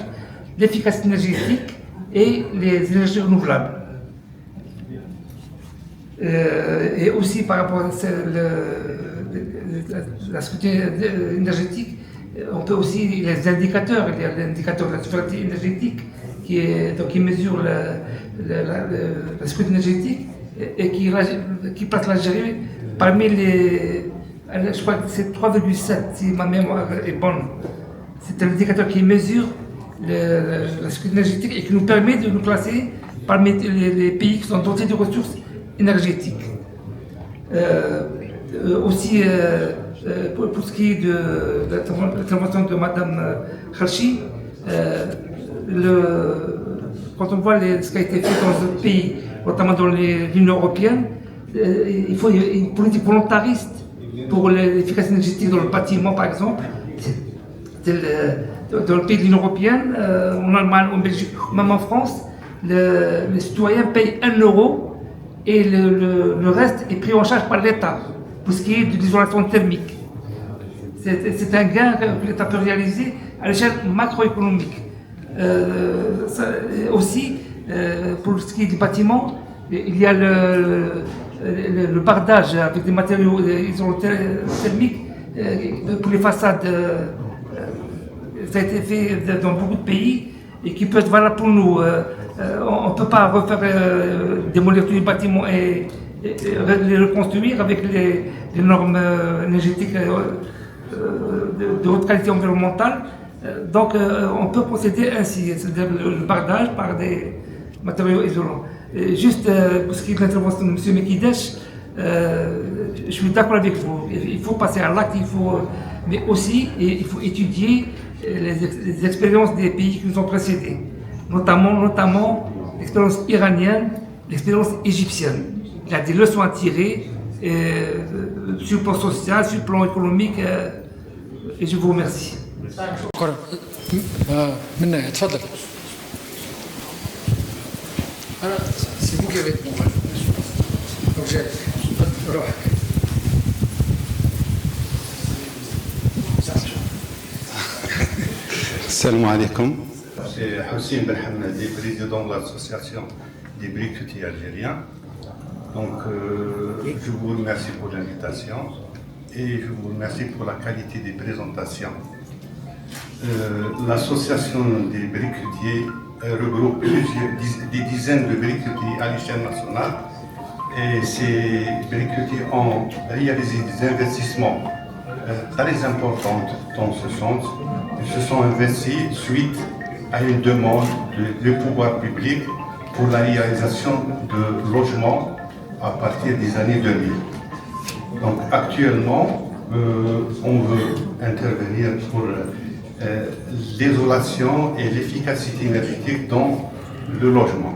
l'efficacité énergétique et les énergies renouvelables. Et aussi par rapport à la sécurité énergétique, On peut aussi, les indicateurs, il y a l'indicateur de la souveraineté énergétique qui mesure la sécurité énergétique et qui place l'Algérie parmi les, je crois que c'est 3,7 si ma mémoire est bonne. C'est un indicateur qui mesure la sécurité énergétique et qui nous permet de nous placer parmi les pays qui sont dotés de ressources énergétiques. Aussi, pour ce qui est de l'intervention de Mme Khalchi, quand on voit ce qui a été fait dans d'autres pays, notamment dans l'Union européenne, il faut une politique volontariste pour l'efficacité énergétique dans le bâtiment, par exemple. Dans le pays de l'Union européenne, en Allemagne, en Belgique, même en France, les citoyens payent 1 euro et le reste est pris en charge par l'État pour ce qui est de l'isolation thermique. C'est un gain que l'État peut réaliser à l'échelle macroéconomique. Aussi, pour ce qui est du bâtiment, il y a le bardage avec des matériaux isolants thermiques pour les façades. Ça a été fait dans beaucoup de pays et qui peut être valable pour nous. On ne peut pas refaire démolir tous les bâtiments et les reconstruire avec les normes énergétiques de haute qualité environnementale. Donc on peut procéder ainsi, c'est-à-dire le bardage par des matériaux isolants. Et juste pour ce qui est de l'intervention de M. Mekidesh, je suis d'accord avec vous. Il faut passer à l'acte, mais aussi il faut étudier les expériences des pays qui nous ont précédés, notamment l'expérience iranienne, l'expérience égyptienne. Il y a des leçons à tirer sur le plan social, sur le plan économique, et je vous remercie. C'est vous qui avez Salam alaikum. C'est Hossein Ben Hamadi, président de l'association des briquetiers algériens. Donc, je vous remercie pour l'invitation et je vous remercie pour la qualité des présentations. L'association des briquetiers regroupe des dizaines de briquetiers à l'échelle nationale et ces briquetiers ont réalisé des investissements très importants dans ce sens. Ils se sont investis suite à une demande du pouvoir public pour la réalisation de logements à partir des années 2000. Donc actuellement, on veut intervenir pour l'isolation et l'efficacité énergétique dans le logement.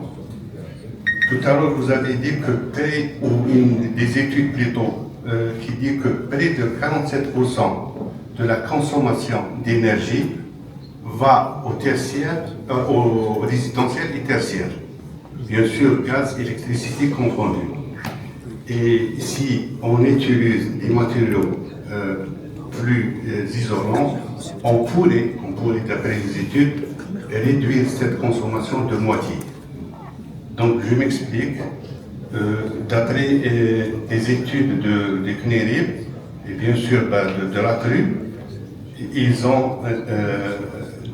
Tout à l'heure, vous avez dit que des études plutôt, qui dit que près de 47% de la consommation d'énergie va au tertiaire, au résidentiel et tertiaire. Bien sûr, gaz, électricité confondus. Et si on utilise des matériaux plus isolants, on pourrait, d'après les études, réduire cette consommation de moitié. Donc je m'explique. D'après des études de CNERIP et bien sûr de la TRU, ils ont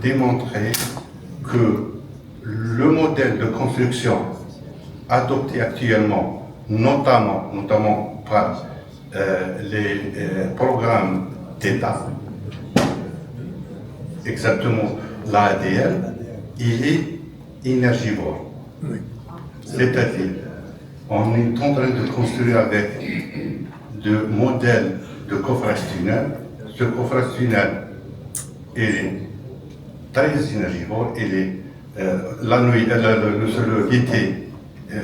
démontré que le modèle de construction adopté actuellement, notamment par les programmes d'État, exactement l'ADL, il est énergivore. C'est-à-dire, on est en train de construire avec des modèles de coffrage tunnel. Ce coffrage tunnel est très énergivore. L'été,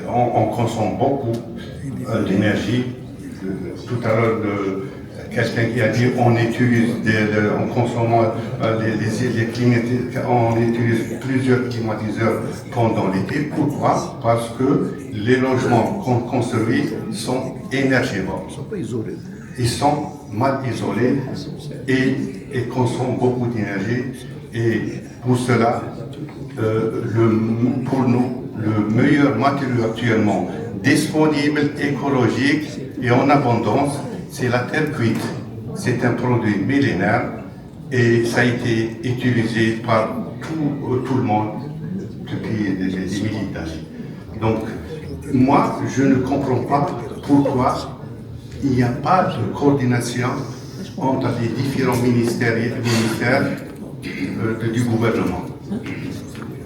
on consomme beaucoup d'énergie. Tout à l'heure, quelqu'un qui a dit on utilise en consommant les climatiseurs, on utilise plusieurs climatiseurs pendant l'été. Pourquoi? Parce que les logements qu'on construit sont énergivores. Ils ne sont pas isolés. Ils sont mal isolés et consomment beaucoup d'énergie. Et pour cela, pour nous, le meilleur matériau actuellement disponible, écologique et en abondance, c'est la terre cuite. C'est un produit millénaire et ça a été utilisé par tout le monde depuis des milliers d'années. Donc, moi, je ne comprends pas pourquoi il n'y a pas de coordination entre les différents ministères du gouvernement.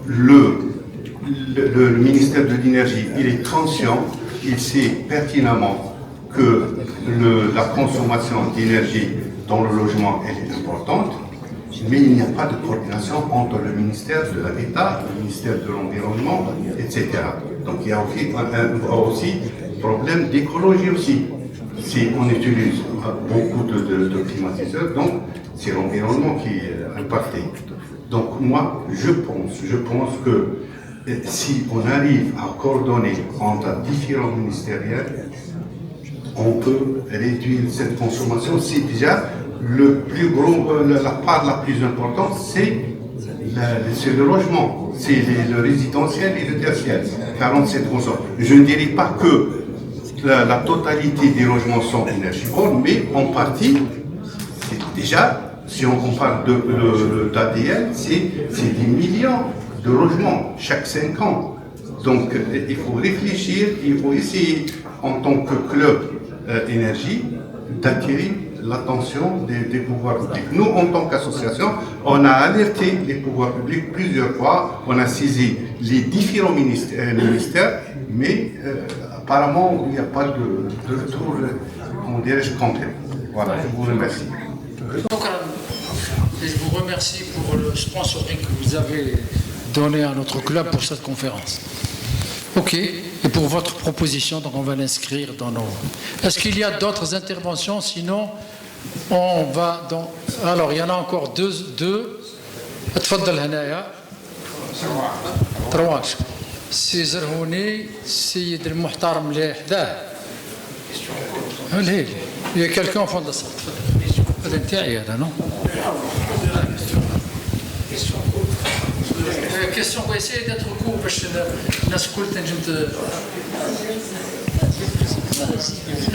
Le ministère de l'énergie, il est conscient, il sait pertinemment que la consommation d'énergie dans le logement elle est importante, mais il n'y a pas de coordination entre le ministère de l'Habitat, le ministère de l'Environnement, etc. Donc il y a aussi un problème d'écologie aussi. Si on utilise beaucoup de climatiseurs, donc c'est l'environnement qui est impacté. Donc moi, je pense que si on arrive à coordonner entre différents ministériels, on peut réduire cette consommation. C'est déjà la part la plus importante, c'est le logement, c'est le résidentiel et le tertiaire, 47%. Je ne dirais pas que la totalité des logements sont énergivores, mais en partie, c'est déjà, si on compare d'ADL, c'est des millions de logements chaque 5 ans. Donc il faut réfléchir, il faut essayer en tant que club énergie d'attirer l'attention des pouvoirs publics. Nous, en tant qu'association, on a alerté les pouvoirs publics plusieurs fois, on a saisi les différents ministères, mais apparemment, il n'y a pas de retour, comment dirais-je, concret. Voilà, je vous remercie. Et je vous remercie pour le sponsoring que vous avez donné à notre club pour cette conférence. Ok, et pour votre proposition, donc on va l'inscrire dans nos... Est-ce qu'il y a d'autres interventions? Sinon, on va dans... Alors, il y en a encore deux. تفضل هنايا. ترواش. سي زرهوني السيد المحترم اللي حداه. هل il y a quelqu'un au fond de la salle. هذا نتاعي هذا نو؟ Question, on va essayer d'être court parce que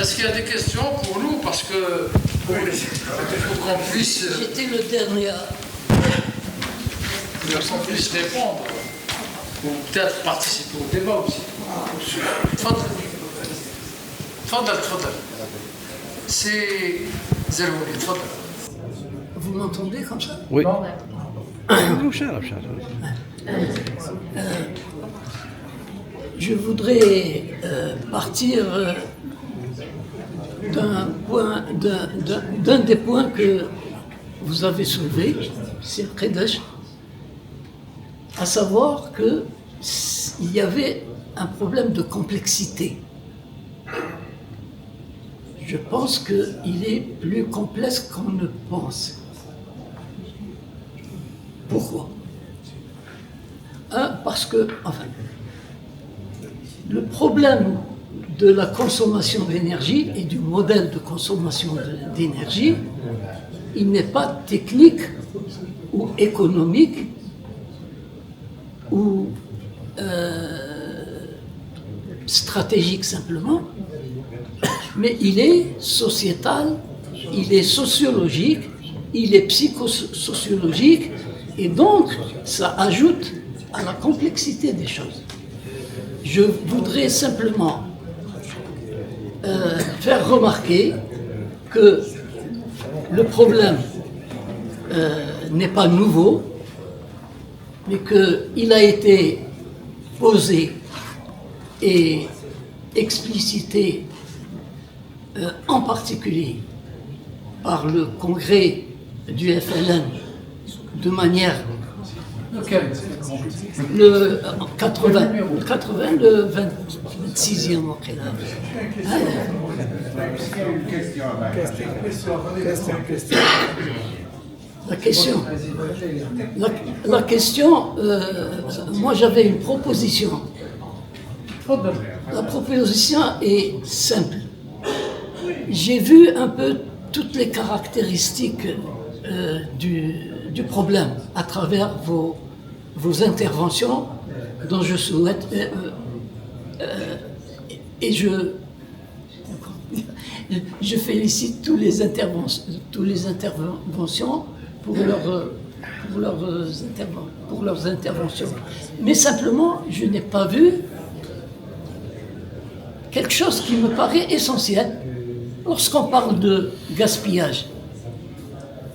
est-ce qu'il y a des questions pour nous? Parce que il faut qu'on puisse. J'étais le dernier. Qu'on puisse répondre ou peut-être participer au débat aussi. Tfadal. C'est Zerouni, tfadal. Vous m'entendez comme ça? Oui. Je voudrais partir d'un des points que vous avez soulevé, c'est Kredesh, à savoir qu'il y avait un problème de complexité. Je pense qu'il est plus complexe qu'on ne pense. Pourquoi? Parce que, enfin, le problème de la consommation d'énergie et du modèle de consommation d'énergie, il n'est pas technique ou économique ou stratégique simplement, mais il est sociétal, il est sociologique, il est psychosociologique, et donc ça ajoute à la complexité des choses. Je voudrais simplement faire remarquer que le problème n'est pas nouveau, mais qu'il a été posé et explicité en particulier par le congrès du FLN de manière le 80, le 26e La question, moi j'avais une proposition. La proposition est simple. J'ai vu un peu toutes les caractéristiques du problème à travers vos interventions dont je souhaite et je félicite tous les interventions pour leurs interventions. Mais simplement, je n'ai pas vu quelque chose qui me paraît essentiel. Lorsqu'on parle de gaspillage,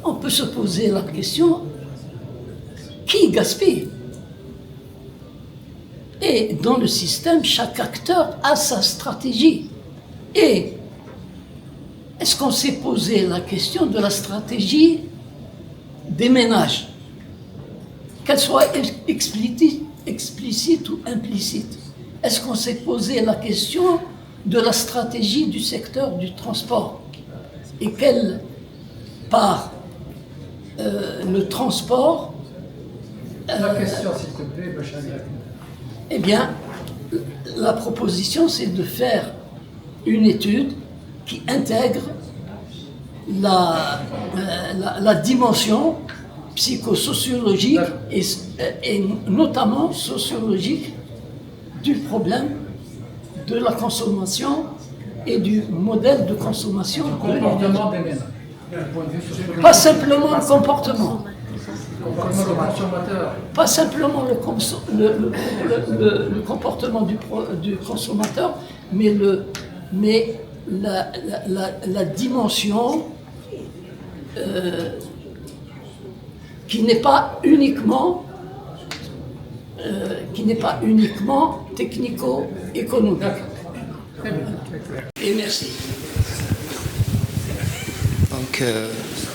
on peut se poser la question, qui gaspille? Et dans le système, chaque acteur a sa stratégie. Et est-ce qu'on s'est posé la question de la stratégie des ménages, qu'elle soit explicite ou implicite? Est-ce qu'on s'est posé la question de la stratégie du secteur du transport? Et quelle part le transport... La question, s'il te plaît, Bachar. Eh bien, la proposition, c'est de faire une étude qui intègre la dimension psychosociologique et notamment sociologique du problème de la consommation et du modèle de consommation. Comportement des ménages. Pas simplement le comportement. Pas simplement le comportement du consommateur, mais la dimension qui n'est pas uniquement technico-économique. Et merci. Donc,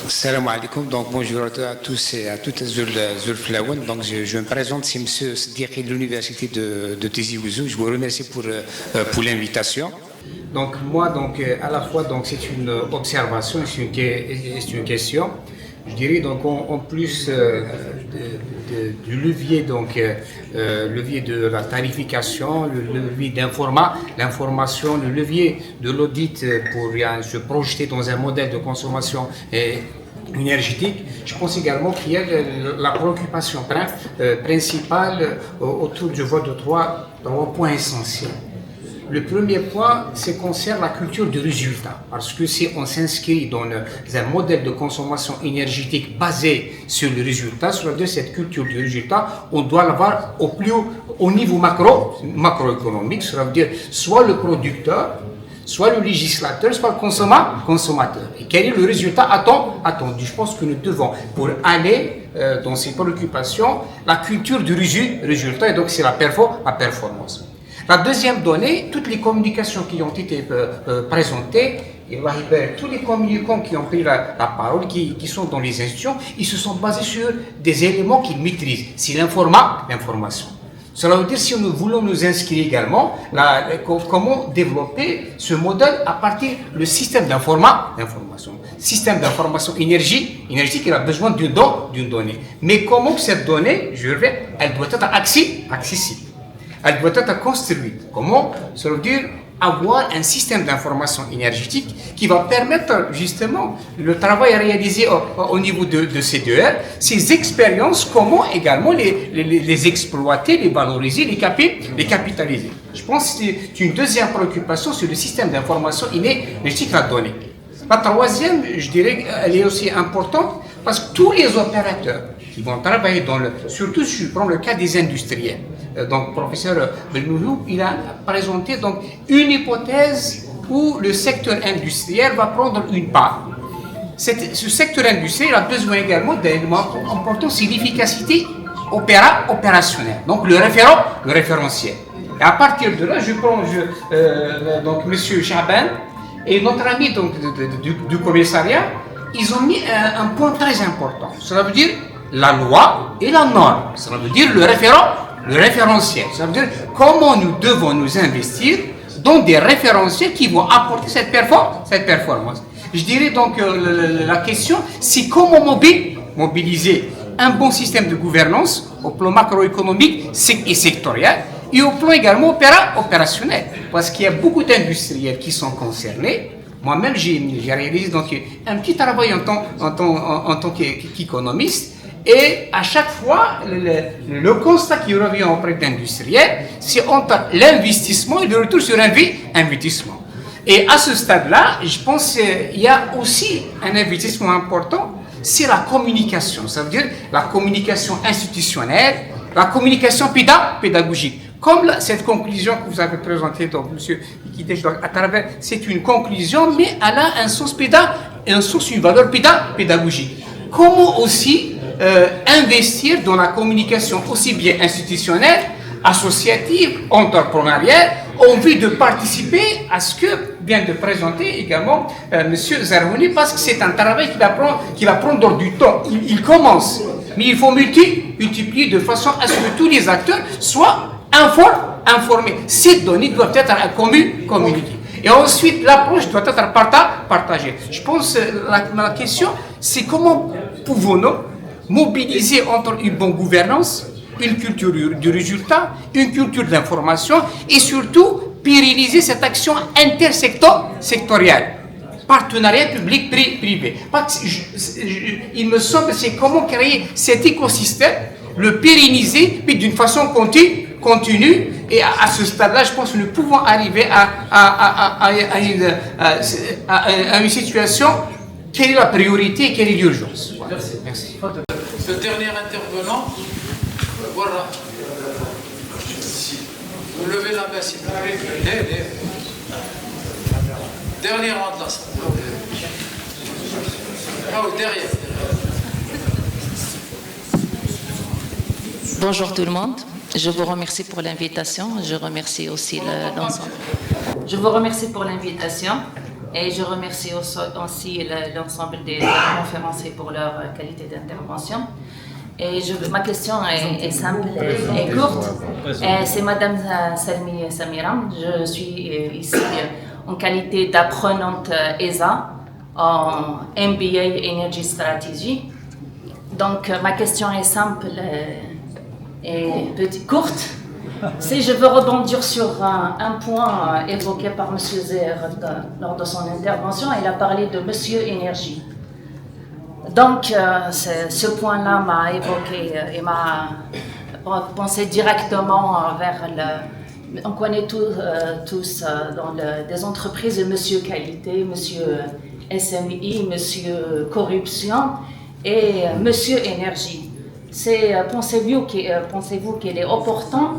salam alaikum. Donc, bonjour à tous et à toutes. Zulflaouen. Donc, je me présente, c'est M. Sdiqi de l'Université de Tizi Ouzou. Je vous remercie pour l'invitation. Donc, moi, à la fois, c'est une observation, c'est une question. Je dirais donc en plus du levier, levier de la tarification, le levier l'information, le levier de l'audit pour se projeter dans un modèle de consommation énergétique. Je pense également qu'il y a la préoccupation principale autour, je vois, de trois points essentiels. Le premier point, c'est concerne la culture du résultat. Parce que si on s'inscrit dans un modèle de consommation énergétique basé sur le résultat, sur cette culture du résultat, on doit l'avoir au niveau macroéconomique. Cela veut dire soit le producteur, soit le législateur, soit le consommateur. Et quel est le résultat attendu? Je pense que nous devons, pour aller dans ces préoccupations, la culture du résultat, et donc c'est la performance. La deuxième donnée, toutes les communications qui ont été présentées, et tous les communicants qui ont pris la parole, qui sont dans les institutions, ils se sont basés sur des éléments qu'ils maîtrisent. C'est l'information. Cela veut dire, si nous voulons nous inscrire également, comment développer ce modèle à partir du système d'information. Système d'information énergétique, il a besoin d'une donnée. Mais comment cette donnée, elle doit être accessible. Elle doit être construite. Comment? Ça veut dire avoir un système d'information énergétique qui va permettre justement le travail réalisé au niveau de CDR, ces expériences, comment également les exploiter, les valoriser, les capitaliser. Je pense que c'est une deuxième préoccupation sur le système d'information énergétique à donner. La troisième, je dirais, elle est aussi importante parce que tous les opérateurs qui vont travailler surtout si je prends le cas des industriels. Donc, professeur Belmoulou, il a présenté donc une hypothèse où le secteur industriel va prendre une part. Ce secteur industriel a besoin également d'éléments importants, c'est l'efficacité opérationnelle, donc le référentiel. Et à partir de là, je prends donc Monsieur Chaban et notre ami donc, du commissariat, ils ont mis un point très important. Cela veut dire la loi et la norme. Cela veut dire le référentiel. Ça veut dire comment nous devons nous investir dans des référentiels qui vont apporter cette performance. Je dirais donc la question, c'est comment mobiliser un bon système de gouvernance au plan macroéconomique et sectoriel et au plan également opérationnel. Parce qu'il y a beaucoup d'industriels qui sont concernés. Moi-même, j'ai réalisé donc un petit travail en tant qu'économiste. Et à chaque fois, le constat qui revient auprès d'industriels, c'est entre l'investissement et le retour sur investissement. Et à ce stade-là, je pense qu'il y a aussi un investissement important, c'est la communication. Ça veut dire la communication institutionnelle, la communication pédagogique. Comme cette conclusion que vous avez présentée, donc, M. Ikidej, à travers, c'est une conclusion, mais elle a un sens une valeur pédagogique. Comment aussi investir dans la communication aussi bien institutionnelle, associative, entrepreneuriale, en vue de participer à ce que vient de présenter également M. Zarhouni, parce que c'est un travail qui va prendre du temps. Il commence, mais il faut multiplier de façon à ce que tous les acteurs soient informés. Ces données doivent être communiquées. Et ensuite, l'approche doit être partagée. Je pense que la question, c'est comment pouvons-nous mobiliser entre une bonne gouvernance, une culture du résultat, une culture de l'information et surtout pérenniser cette action intersectorielle. Partenariat public-privé. Il me semble que c'est comment créer cet écosystème, le pérenniser, puis d'une façon continue. Et à ce stade-là, je pense que nous pouvons arriver à une situation, quelle est la priorité et quelle est l'urgence. Voilà. Merci. Le dernier intervenant, voilà. Vous levez la main, s'il vous plaît. Dernier rang de la salle. Ah oui, derrière. Bonjour tout le monde. Je vous remercie pour l'invitation. Je remercie aussi l'ensemble. Je vous remercie pour l'invitation et je remercie aussi l'ensemble des conférenciers pour leur qualité d'intervention. Et ma question est simple et courte. C'est Madame Salmi Samiram. Je suis ici en qualité d'apprenante ESA en MBA Energy Strategy. Donc ma question est simple et courte. Si je veux rebondir sur un point évoqué par M. Zer lors de son intervention, il a parlé de Monsieur Énergie. Donc, ce point-là m'a évoqué et m'a pensé directement vers le... On connaît tous dans des entreprises Monsieur Qualité, Monsieur SMI, Monsieur Corruption et Monsieur Énergie. Pensez-vous qu'il est opportun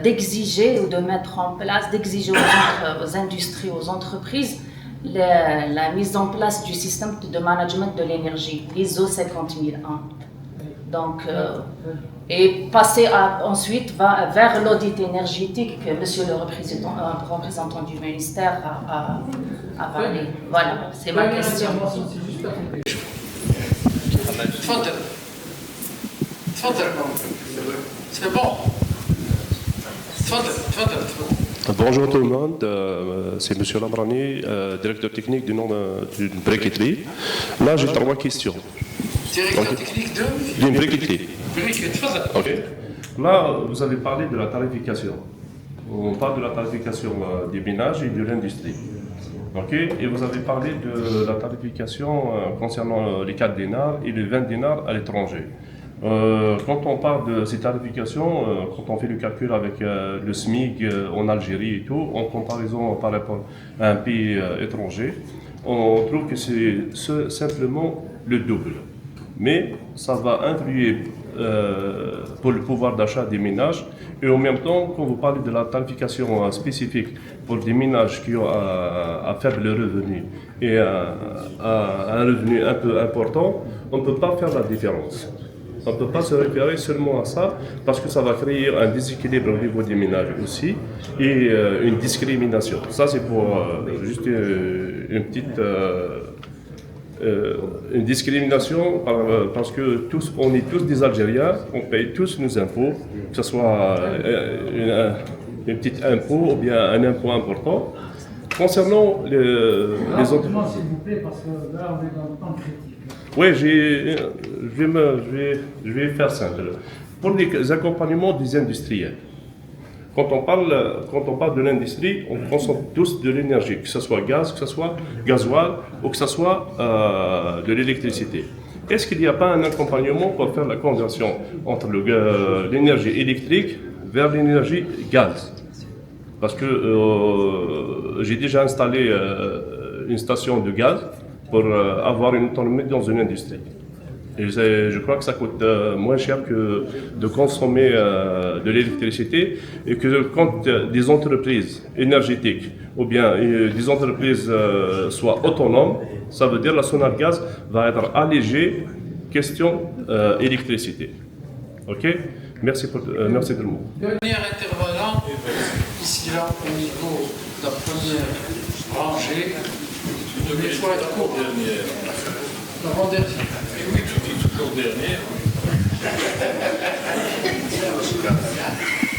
d'exiger ou de mettre en place, d'exiger aux industries, aux entreprises, la mise en place du système de management de l'énergie, ISO 50001. Donc, et passer ensuite vers l'audit énergétique que monsieur le représentant du ministère a parlé. Voilà, c'est ma question. C'est bon. Bonjour tout le monde, c'est M. Lamrani, directeur technique d'une briqueterie. Là, j'ai 3 questions. Directeur technique d'une briqueterie. Okay. Là, vous avez parlé de la tarification. On parle de la tarification des ménages et de l'industrie. Et vous avez parlé de la tarification concernant les 4 dinars et les 20 dinars à l'étranger. Quand on parle de ces tarifications, quand on fait le calcul avec le SMIC en Algérie et tout, en comparaison par rapport à un pays étranger, on trouve que c'est simplement le double. Mais ça va influer pour le pouvoir d'achat des ménages. Et en même temps, quand vous parlez de la tarification spécifique pour des ménages qui ont à faible revenu et un revenu un peu important, on ne peut pas faire la différence. On ne peut pas se référer seulement à ça parce que ça va créer un déséquilibre au niveau des ménages aussi et une discrimination. Ça, c'est pour juste une petite une discrimination parce que on est tous des Algériens, on paye tous nos impôts, que ce soit un petit impôt ou bien un impôt important. Concernant les autres... S'il vous plaît, parce que là, on est dans le temps critique. Oui, je vais faire simple. Pour les accompagnements des industriels, quand on parle de l'industrie, on consomme tous de l'énergie, que ce soit gaz, que ce soit gasoil ou que ce soit de l'électricité. Est-ce qu'il n'y a pas un accompagnement pour faire la conversion entre l'énergie électrique vers l'énergie gaz? Parce que j'ai déjà installé une station de gaz pour avoir une autonomie dans une industrie. Et je crois que ça coûte moins cher que de consommer de l'électricité, et que quand des entreprises énergétiques ou bien des entreprises soient autonomes, ça veut dire la Sonargaz va être allégée question électricité. Ok? Merci tout le monde. Dernier intervenant, ici là, au niveau de la première rangée, de choix être court. L'avant-dernier. Oui, tu dis toujours dernier.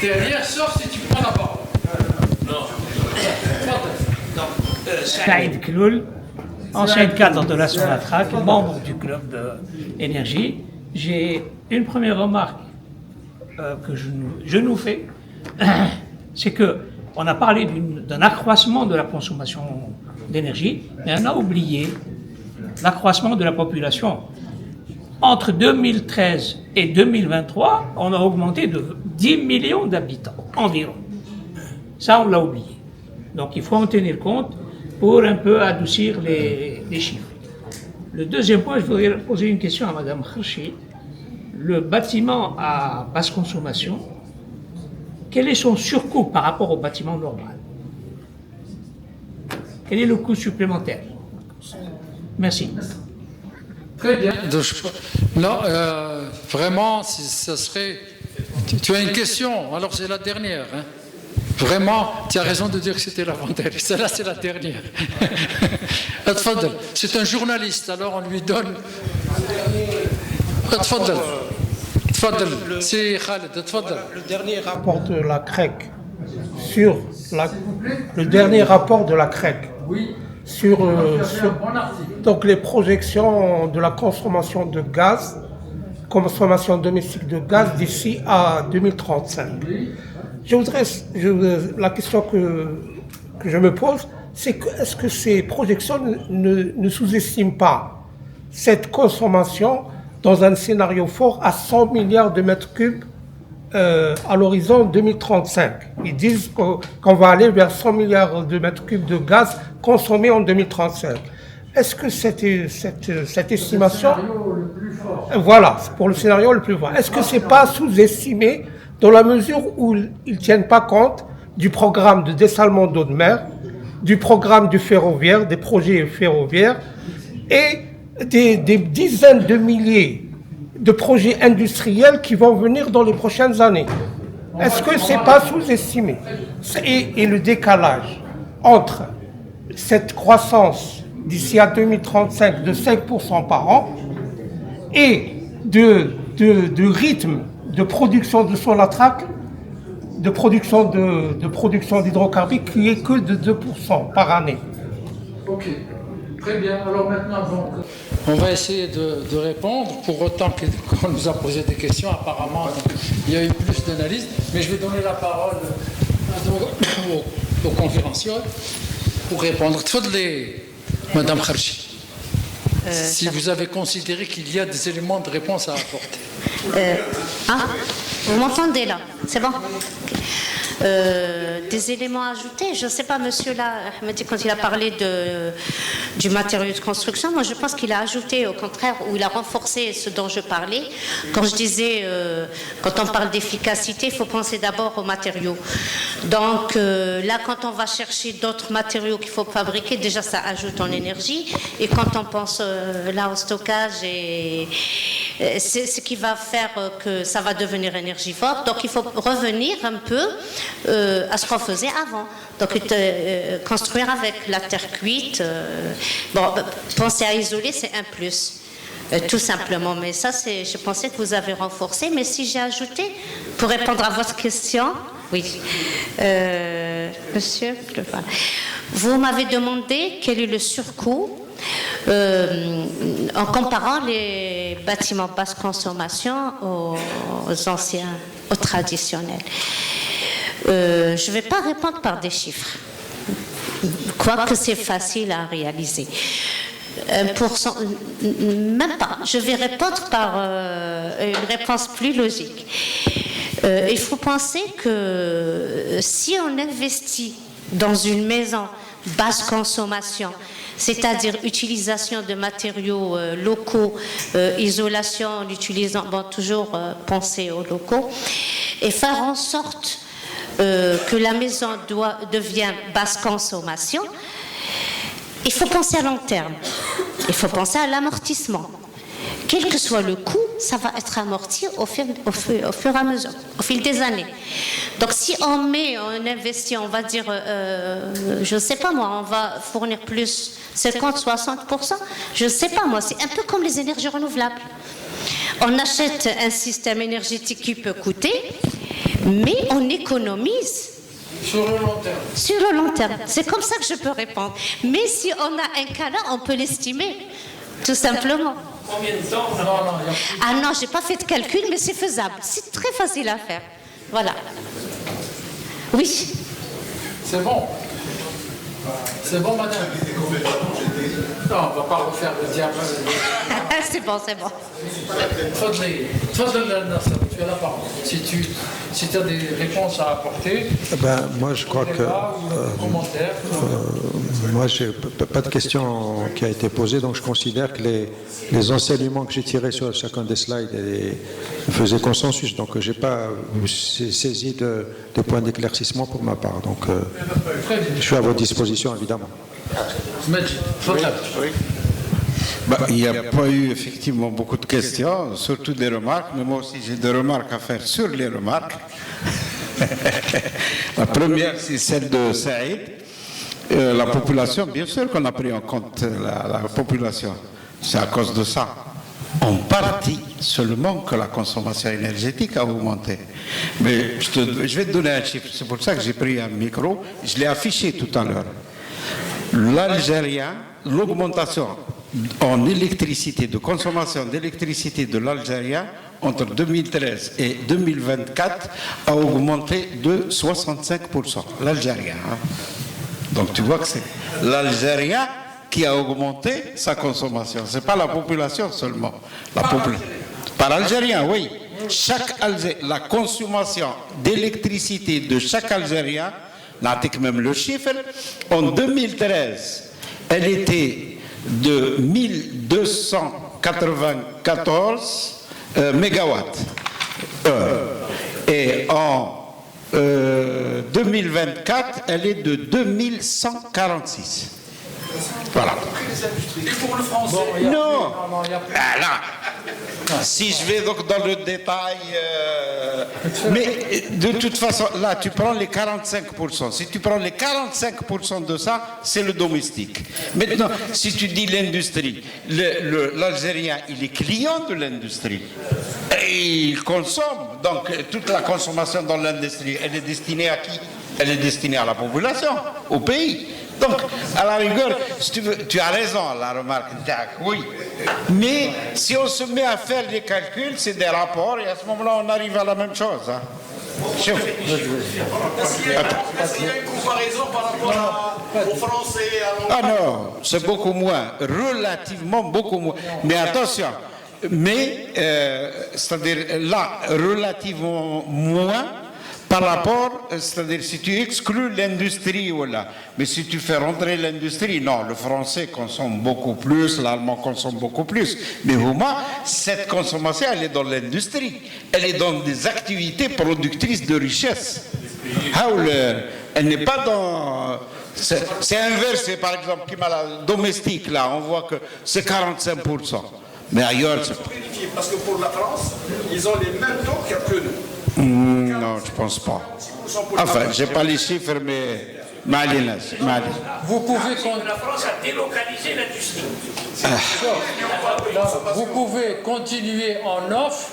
Dernière, sauf si tu prends la parole. Non. Saïd Kloul, ancien cadre de la Sonatrach, membre du club d'énergie. J'ai une première remarque que je nous fais, c'est qu'on a parlé d'un accroissement de la consommation d'énergie, mais on a oublié l'accroissement de la population. Entre 2013 et 2023, on a augmenté de 10 millions d'habitants environ. Ça, on l'a oublié. Donc il faut en tenir compte pour un peu adoucir les chiffres. Le deuxième point, je voudrais poser une question à Mme Kharchi. Le bâtiment à basse consommation, quel est son surcoût par rapport au bâtiment normal? Quel est le coût supplémentaire? Merci. Très bien. Non, vraiment, si ça serait... Tu as une question, alors c'est la dernière. Hein. Vraiment, tu as raison de dire que c'était l'avant-dernière. Celle-là, c'est la dernière. C'est un journaliste, alors on lui donne... C'est Khaled, le dernier rapport de la CREC sur le dernier rapport de la CREC sur donc les projections de la consommation de gaz, consommation domestique de gaz d'ici à 2035. La question que je me pose, c'est est-ce que ces projections ne sous-estiment pas cette consommation dans un scénario fort à 100 milliards de mètres cubes à l'horizon 2035. Ils disent qu'on va aller vers 100 milliards de mètres cubes de gaz consommés en 2035. Est-ce que cette estimation... Voilà, pour le scénario le plus fort. Est-ce que ce n'est pas sous-estimé dans la mesure où ils ne tiennent pas compte du programme de dessalement d'eau de mer, du programme du ferroviaire, des projets ferroviaires et des dizaines de milliers de projets industriels qui vont venir dans les prochaines années. Est-ce que ce n'est pas sous-estimé? Et le décalage entre cette croissance d'ici à 2035 de 5% par an et de rythme de production de Sonatrach, de production d'hydrocarbures qui est que de 2% par année. Ok. Très bien, alors maintenant, on va essayer de répondre, pour autant qu'on nous a posé des questions, apparemment il y a eu plus d'analyses, mais je vais donner la parole aux conférenciers pour répondre. Madame Kharchi, si vous avez considéré qu'il y a des éléments de réponse à apporter. Vous m'entendez là? C'est bon? Des éléments à ajouter. Je ne sais pas, monsieur là, Ahmedi, quand il a parlé du matériau de construction, moi je pense qu'il a ajouté, au contraire, ou il a renforcé ce dont je parlais. Quand je disais, quand on parle d'efficacité, il faut penser d'abord aux matériaux. Donc là, quand on va chercher d'autres matériaux qu'il faut fabriquer, déjà ça ajoute en énergie. Et quand on pense là au stockage, c'est ce qui va faire que ça va devenir énergivore. Donc il faut revenir un peu à ce qu'on faisait avant. Donc construire avec la terre cuite. Penser à isoler, c'est un plus. Tout simplement. Mais ça, je pensais que vous avez renforcé. Mais si j'ai ajouté, pour répondre à votre question, oui. Monsieur, vous m'avez demandé quel est le surcoût en comparant les bâtiments basse consommation aux anciens, aux traditionnels. Je ne vais pas répondre par des chiffres, quoique c'est facile à réaliser. 1%, même pas. Je vais répondre par une réponse plus logique. Il faut penser que si on investit dans une maison basse consommation, c'est-à-dire utilisation de matériaux locaux, isolation en utilisant, bon, toujours penser aux locaux, et faire en sorte que la maison devienne basse consommation. Il faut penser à long terme, il faut penser à l'amortissement. Quel que soit le coût, ça va être amorti au fur et à mesure, au fil des années. Donc si on investit, on va dire, je ne sais pas moi, on va fournir plus 50-60%, je ne sais pas moi, c'est un peu comme les énergies renouvelables. On achète un système énergétique qui peut coûter, mais on économise. Sur le long terme. Sur le long terme. C'est comme ça que je peux répondre. Mais si on a un cas là, on peut l'estimer, tout simplement. Combien de temps Ah non, je n'ai pas fait de calcul, mais c'est faisable. C'est très facile à faire. Voilà. Oui. C'est bon. C'est bon, madame. Non, on ne va pas refaire le diable. C'est bon, c'est bon. Fadli, tu as la parole. Si tu as des réponses à apporter. Moi, je crois que. Moi, je n'ai pas de question qui a été posée, donc je considère que les enseignements que j'ai tirés sur chacun des slides faisaient consensus. Donc, je n'ai pas saisi des points d'éclaircissement pour ma part. Donc, je suis à votre disposition, évidemment. Il n'y a pas eu effectivement beaucoup de questions, surtout des remarques, mais moi aussi j'ai des remarques à faire sur les remarques. La première, c'est celle de Saïd. La population, bien sûr qu'on a pris en compte la population. C'est à cause de ça, en partie seulement, que la consommation énergétique a augmenté. Mais je vais te donner un chiffre, c'est pour ça que j'ai pris un micro, je l'ai affiché tout à l'heure. L'Algérien, l'augmentation en électricité, de consommation d'électricité de l'Algérien entre 2013 et 2024 a augmenté de 65%. L'Algérien. Donc tu vois que c'est l'Algérien qui a augmenté sa consommation. Ce n'est pas la population seulement. Par Algérien, oui. La consommation d'électricité de chaque Algérien, n'atteint même le chiffre, en 2013, elle était de 1294 mégawatts. Et en 2024, elle est de 2146. Voilà. Et pour le français Non. Si je vais donc dans le détail, mais de toute façon, là, tu prends les 45%. Si tu prends les 45% de ça, c'est le domestique. Maintenant, si tu dis l'industrie, l'Algérien, il est client de l'industrie. Et il consomme. Donc, toute la consommation dans l'industrie, elle est destinée à qui? Elle est destinée à la population, au pays. Donc, à la rigueur, si tu veux, tu as raison, la remarque, oui. Mais si on se met à faire des calculs, c'est des rapports, et à ce moment-là, on arrive à la même chose. Hein. Est-ce qu'il y a une comparaison par rapport aux Français Ah non, c'est beaucoup moins, relativement beaucoup moins. Mais attention, c'est-à-dire là, relativement moins, par rapport, c'est-à-dire si tu exclus l'industrie, voilà. Mais si tu fais rentrer l'industrie, non, le français consomme beaucoup plus, l'allemand consomme beaucoup plus. Mais au moins, cette consommation, elle est dans l'industrie. Elle est dans des activités productrices de richesse. Elle n'est pas dans... C'est inversé, par exemple, qui m'a la domestique, là, on voit que c'est 45%. Mais ailleurs, c'est... Parce que pour la France, ils ont les mêmes taux que nous. Non, je ne pense pas. Enfin, je n'ai pas les chiffres, mais... Vous pouvez... La France a délocalisé l'industrie. Vous pouvez continuer en off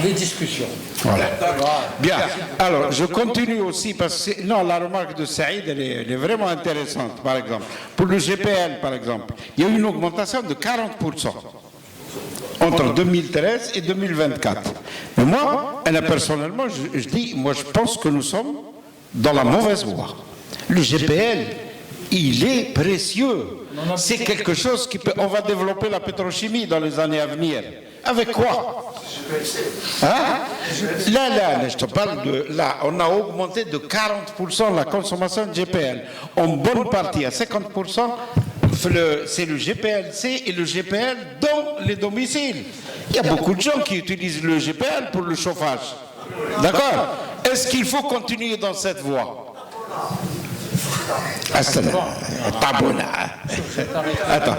les discussions. Voilà. Bien. Alors, je continue aussi parce que... Non, la remarque de Saïd, elle est vraiment intéressante, par exemple. Pour le GPL, par exemple, il y a eu une augmentation de 40%. Entre 2013 et 2024. Mais moi, personnellement, je dis, moi je pense que nous sommes dans la mauvaise voie. Le GPL, il est précieux. C'est quelque chose qui peut... On va développer la pétrochimie dans les années à venir. Avec quoi? Hein? Là, je te parle de... Là, on a augmenté de 40% la consommation de GPL. En bonne partie, à 50%, c'est le GPLC et le GPL dans les domiciles. Il y a beaucoup de gens qui utilisent le GPL pour le chauffage. D'accord? Est-ce qu'il faut continuer dans cette voie? Pas bon. Attends.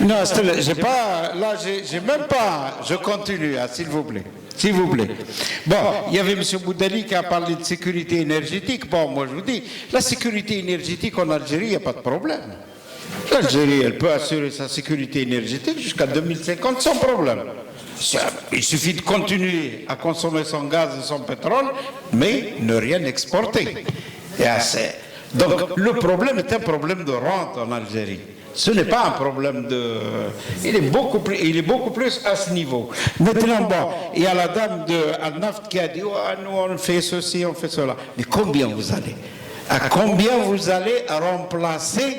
Non, j'ai pas. Là, j'ai même pas. Je continue, s'il vous plaît. S'il vous plaît. Bon, il y avait M. Boudali qui a parlé de sécurité énergétique. Bon, moi je vous dis, la sécurité énergétique en Algérie, il n'y a pas de problème. L'Algérie, elle peut assurer sa sécurité énergétique jusqu'à 2050 sans problème. Il suffit de continuer à consommer son gaz et son pétrole, mais ne rien exporter. Donc le problème est un problème de rente en Algérie. Ce n'est pas un problème de... Il est beaucoup plus à ce niveau. Maintenant, bon, il y a la dame de Al-Naft qui a dit, oh, nous on fait ceci, on fait cela. Mais combien vous allez? À combien vous allez remplacer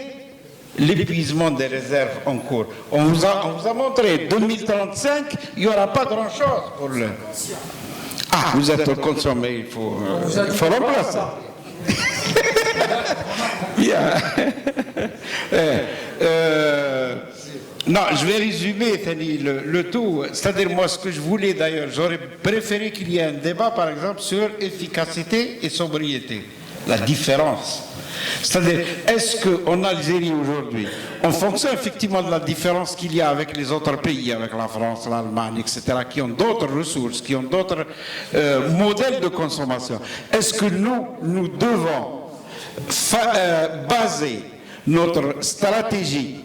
l'épuisement des réserves en cours? On vous a montré, 2035, il n'y aura pas grand-chose pour le... Ah, vous êtes consommé, il faut remplacer. Non, je vais résumer le tout. C'est-à-dire, moi, ce que je voulais d'ailleurs, j'aurais préféré qu'il y ait un débat, par exemple, sur efficacité et sobriété. La différence. C'est-à-dire, est-ce qu'en Algérie aujourd'hui, en fonction effectivement de la différence qu'il y a avec les autres pays, avec la France, l'Allemagne, etc., qui ont d'autres ressources, qui ont d'autres modèles de consommation, est-ce que nous devons baser notre stratégie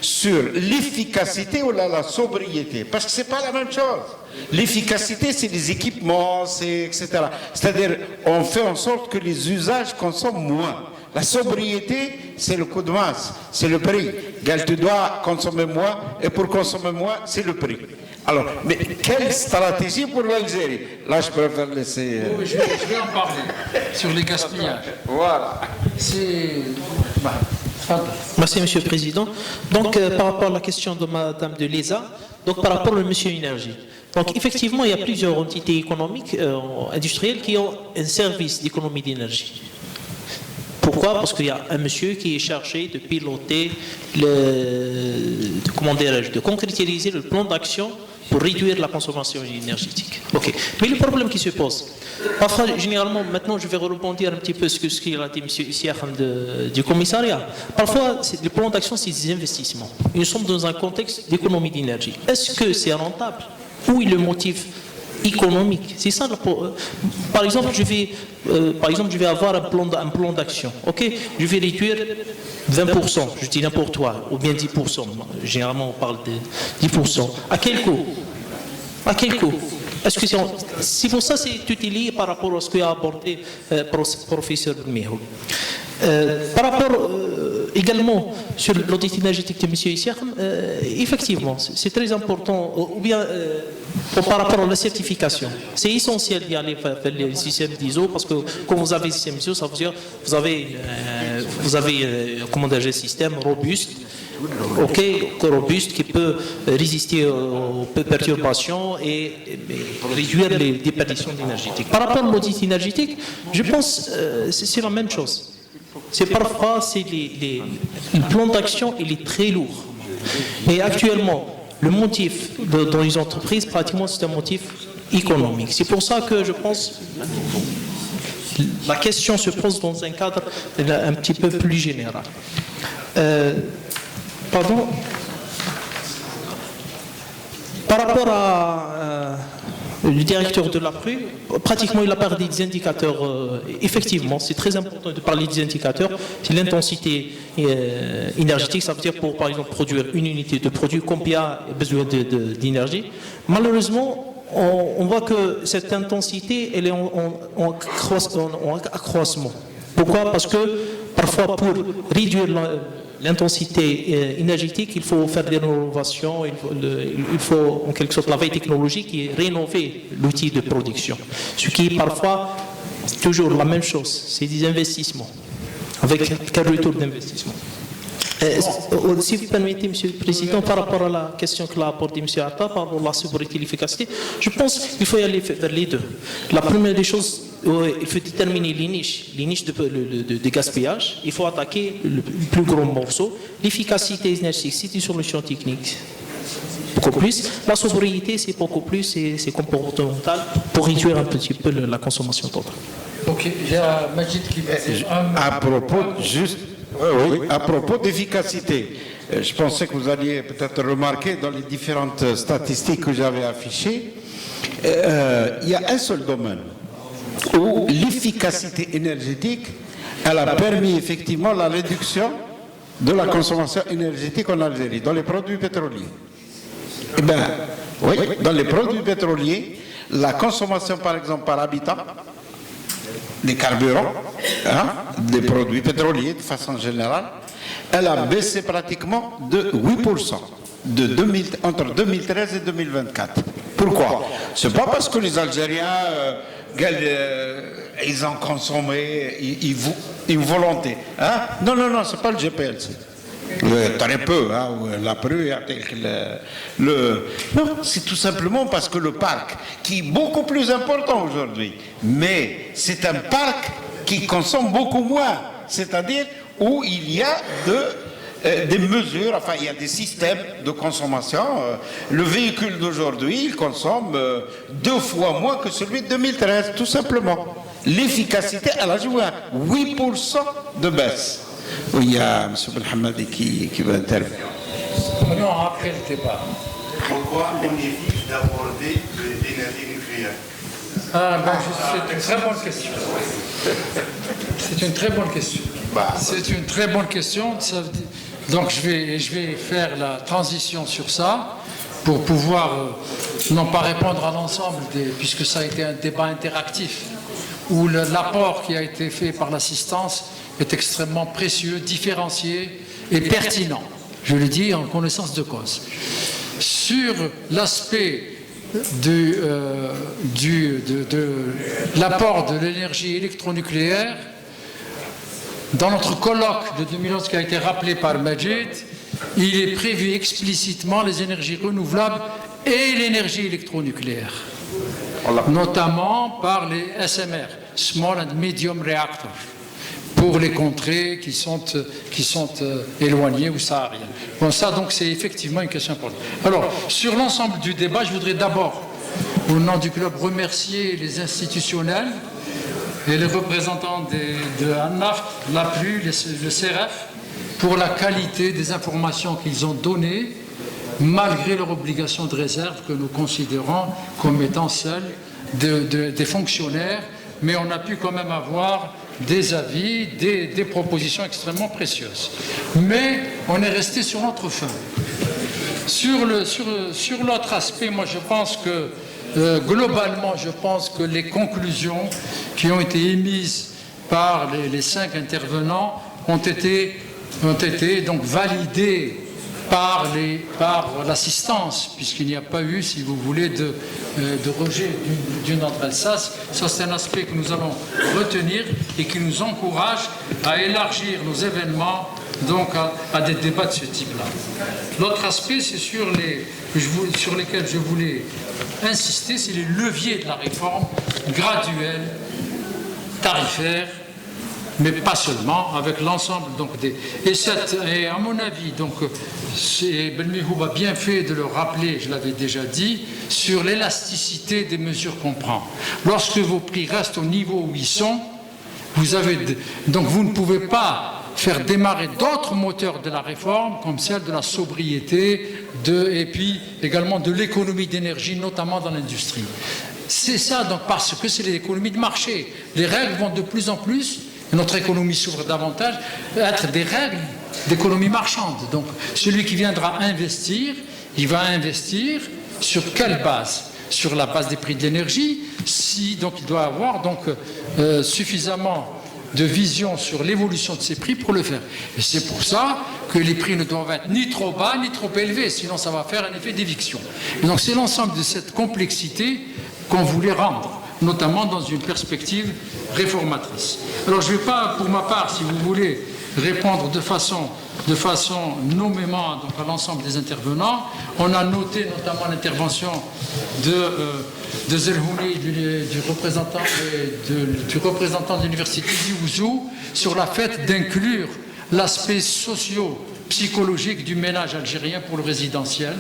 sur l'efficacité ou la sobriété? Parce que ce n'est pas la même chose. L'efficacité, c'est les équipements, etc. C'est-à-dire, on fait en sorte que les usages consomment moins. La sobriété, c'est le coup de masse, c'est le prix. Tu dois consommer moins, et pour consommer moins, c'est le prix. Alors, mais quelle stratégie pour l'Algérie? Là, je préfère laisser... Oui, je vais en parler, sur les gaspillages. Voilà. Merci, Monsieur le Président. Donc, par rapport à la question de Madame de Leza, donc par rapport au Monsieur Énergie. Donc, effectivement, il y a plusieurs entités économiques, industrielles, qui ont un service d'économie d'énergie. Pourquoi? Parce qu'il y a un monsieur qui est chargé de piloter, de concrétiser le plan d'action pour réduire la consommation énergétique. Ok. Mais le problème qui se pose, parfois, généralement, maintenant je vais rebondir un petit peu sur ce qu'il a dit M. Issiakham du commissariat. Parfois, le plan d'action, c'est des investissements. Nous sommes dans un contexte d'économie d'énergie. Est-ce que c'est rentable? Où est le motif économique? C'est ça. Par exemple, je vais avoir un plan d'action. Ok, je vais réduire 20%. Je dis n'importe quoi, ou bien 10%. Généralement, on parle de 10%. À quel coût? À quel coût? Est-ce que c'est pour ça que c'est utilisé par rapport à ce qu'a apporté le professeur Miho. Par rapport également sur l'audit énergétique de M. Issiakham, effectivement, c'est très important, ou bien par rapport à la certification. C'est essentiel d'y aller vers les systèmes d'ISO, parce que quand vous avez le système ISO, ça veut dire que vous avez un système robuste, robuste qui peut résister aux perturbations et réduire les déperditions énergétiques. Par rapport à l'audit énergétique, je pense que c'est la même chose. C'est parfois, le plan d'action, il est très lourd. Et actuellement, le motif dans les entreprises, pratiquement, c'est un motif économique. C'est pour ça que je pense que la question se pose dans un cadre un petit peu plus général. Pardon. Par rapport à le directeur de l'APRU, pratiquement il a parlé des indicateurs. Effectivement, c'est très important de parler des indicateurs. C'est l'intensité énergétique, ça veut dire pour, par exemple, produire une unité de produit, combien il y a besoin d'énergie. Malheureusement, on voit que cette intensité, elle est en accroissement. Pourquoi? Parce que parfois, pour réduire l'intensité énergétique, il faut faire des rénovations, il faut en quelque sorte la veille technologique et rénover l'outil de production. Ce qui est parfois toujours la même chose, c'est des investissements, avec quel retour d'investissement. Si vous permettez, Monsieur le Président, par rapport à la question que l'a apportée M. Atta, par rapport à la sobriété et l'efficacité, je pense qu'il faut y aller vers les deux. La première des choses, il faut déterminer les niches de gaspillage. Il faut attaquer le plus gros morceau. L'efficacité énergétique, c'est sur le champ technique. Beaucoup plus. La sobriété, c'est beaucoup plus, c'est comportemental pour réduire un petit peu la consommation totale. Ok, il y a Majid qui va dire À propos, à propos d'efficacité, je pensais que vous alliez peut-être remarquer dans les différentes statistiques que j'avais affichées, il y a un seul domaine où l'efficacité énergétique, elle a permis effectivement la réduction de la consommation énergétique en Algérie, dans les produits pétroliers. Eh bien, oui, dans les produits pétroliers, la consommation par exemple par habitant, des carburants, des produits pétroliers de façon générale, elle a baissé pratiquement de 8% entre 2013 et 2024. Pourquoi? C'est pas parce que les Algériens, ils ont consommé une volonté. Non, c'est pas le GPLC. Très peu, la preuve, non, c'est tout simplement parce que le parc, qui est beaucoup plus important aujourd'hui, mais c'est un parc qui consomme beaucoup moins, c'est-à-dire où il y a des mesures, enfin il y a des systèmes de consommation. Le véhicule d'aujourd'hui, il consomme 2 fois moins que celui de 2013, tout simplement. L'efficacité, elle a joué à 8% de baisse. Oui, il y a M. Belhamadi qui va intervenir. Non, après le débat. Pourquoi on évite d'aborder l'énergie nucléaire? C'est une très bonne question. C'est une très bonne question. C'est une très bonne question. Donc je vais faire la transition sur ça pour pouvoir non pas répondre à l'ensemble, puisque ça a été un débat interactif, où l'apport qui a été fait par l'assistance est extrêmement précieux, différencié et pertinent. Je le dis en connaissance de cause. Sur l'aspect de l'apport de l'énergie électronucléaire, dans notre colloque de 2011 qui a été rappelé par Majid, il est prévu explicitement les énergies renouvelables et l'énergie électronucléaire, notamment par les SMR, Small and Medium Reactors, pour les contrées qui sont éloignées ou sahariennes. Bon, ça, donc, c'est effectivement une question importante. Alors, sur l'ensemble du débat, je voudrais d'abord, au nom du club, remercier les institutionnels et les représentants de ANAFT, l'APLU, le CRF, pour la qualité des informations qu'ils ont données, malgré leur obligation de réserve que nous considérons comme étant celle des fonctionnaires, mais on a pu quand même avoir des avis, des propositions extrêmement précieuses. Mais on est resté sur notre fin. Sur l'autre aspect, moi je pense que globalement, je pense que les conclusions qui ont été émises par les 5 intervenants ont été donc validées par l'assistance, puisqu'il n'y a pas eu, si vous voulez, de rejet d'une d'entre elles. Ça, c'est un aspect que nous allons retenir et qui nous encourage à élargir nos événements donc à des débats de ce type-là. L'autre aspect, c'est sur lesquels je voulais insister, c'est les leviers de la réforme graduelle, tarifaire, mais pas seulement, avec l'ensemble donc et à mon avis, donc Belmihou a bien fait de le rappeler, je l'avais déjà dit, sur l'élasticité des mesures qu'on prend. Lorsque vos prix restent au niveau où ils sont, donc vous ne pouvez pas faire démarrer d'autres moteurs de la réforme, comme celle de la sobriété, et puis également de l'économie d'énergie, notamment dans l'industrie. C'est ça, donc, parce que c'est l'économie de marché. Les règles vont de plus en plus, et notre économie s'ouvre davantage, être des règles d'économie marchande. Donc, celui qui viendra investir, il va investir sur quelle base? Sur la base des prix de l'énergie, donc il doit avoir donc, suffisamment de vision sur l'évolution de ces prix pour le faire. Et c'est pour ça que les prix ne doivent être ni trop bas ni trop élevés, sinon ça va faire un effet d'éviction. Et donc c'est l'ensemble de cette complexité qu'on voulait rendre, notamment dans une perspective réformatrice. Alors je ne vais pas, pour ma part, si vous voulez, répondre de façon de façon nommément donc, à l'ensemble des intervenants. On a noté notamment l'intervention de Zelhouni, du représentant de l'université d'Iouzou, sur la fait d'inclure l'aspect socio-psychologique du ménage algérien pour le résidentiel,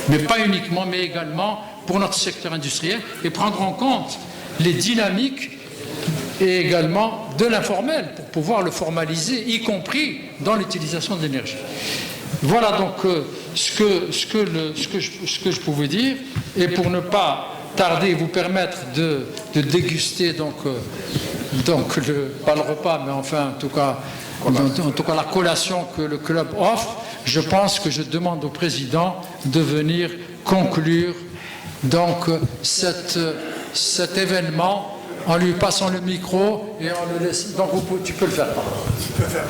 mais pas uniquement, mais également pour notre secteur industriel, et prendre en compte les dynamiques et également de l'informel pour pouvoir le formaliser, y compris dans l'utilisation de l'énergie. Voilà donc ce que je pouvais dire, et pour ne pas tarder, vous permettre de déguster donc pas le repas, mais enfin en tout cas la collation que le club offre. Je pense que je demande au président de venir conclure donc cet événement en lui passant le micro et en le laissant. Donc tu peux le faire. Tu peux faire.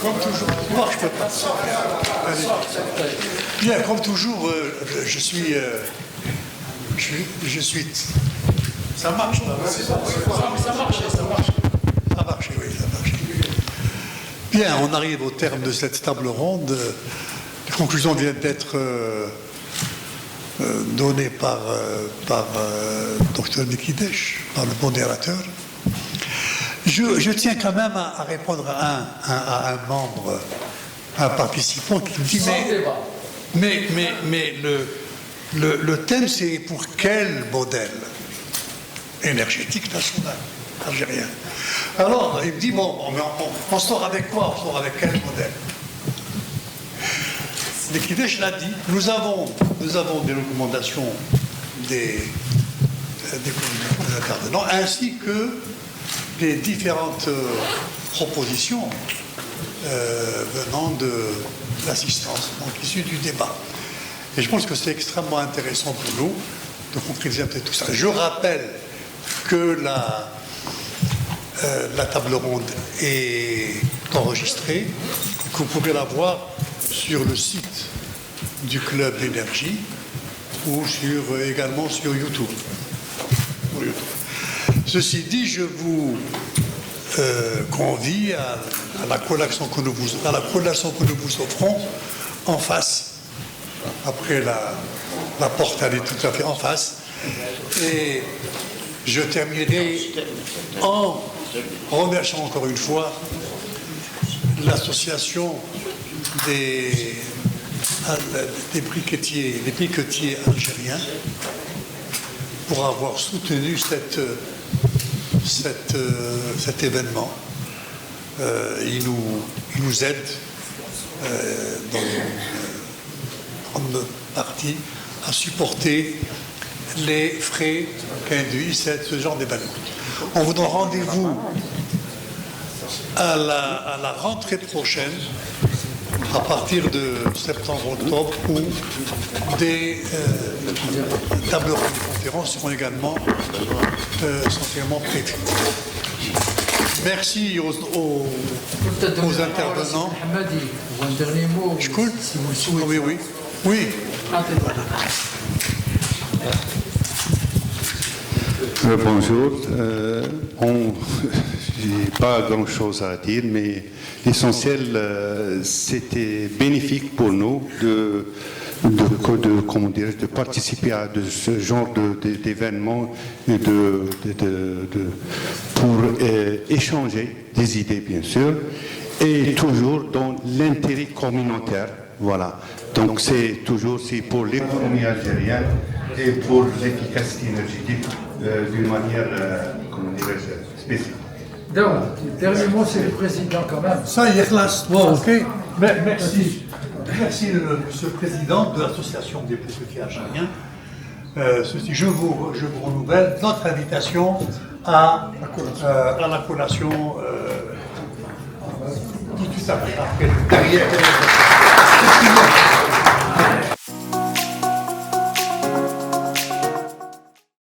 Comme toujours. Non, je peux pas. Allez. Bien, comme toujours, je suis. Ça marche. Ça marche. Ça marche, oui, ça marche. Bien, on arrive au terme de cette table ronde. Les conclusions viennent d'être données par Dr Mekidesh, par le modérateur. Je tiens quand même à répondre à un membre, à un participant qui me dit mais le thème c'est pour quel modèle énergétique national algérien. Alors il me dit bon mais on sort avec quoi? On sort avec quel modèle? Mekidesh l'a dit, nous avons des recommandations des intervenants ainsi que des différentes propositions venant de l'assistance, donc issues du débat. Et je pense que c'est extrêmement intéressant pour nous de concrétiser un peu tout ça. Je rappelle que la table ronde est enregistrée, que vous pouvez la voir sur le site du Club d'énergie ou également sur YouTube. Ceci dit, je vous convie à la collation que nous vous offrons en face. Après la porte, elle est tout à fait en face. Et je terminerai en remerciant encore une fois l'association des briquetiers algériens pour avoir soutenu cet événement. Il nous aide dans une grande partie à supporter les frais qu'induit ce genre d'événement. On vous donne rendez-vous à la rentrée prochaine, à partir de septembre-octobre, où des tables rondes de conférences seront également prévues. Merci aux intervenants. Un dernier mot. Je coule. Oui. Bonjour. Je n'ai pas grand-chose à dire, mais l'essentiel, c'était bénéfique pour nous de participer à ce genre d'événements et pour échanger des idées, bien sûr, et toujours dans l'intérêt communautaire. Voilà. Donc c'est pour l'économie algérienne et pour l'efficacité énergétique d'une manière, spécifique. Donc, le dernier mot, c'est le président quand même. Ça y est, classe. Bon, ok. Merci. Merci, Monsieur le Président de l'Association des briquetiers algériens. Je vous renouvelle notre invitation à la collation tout à fait après.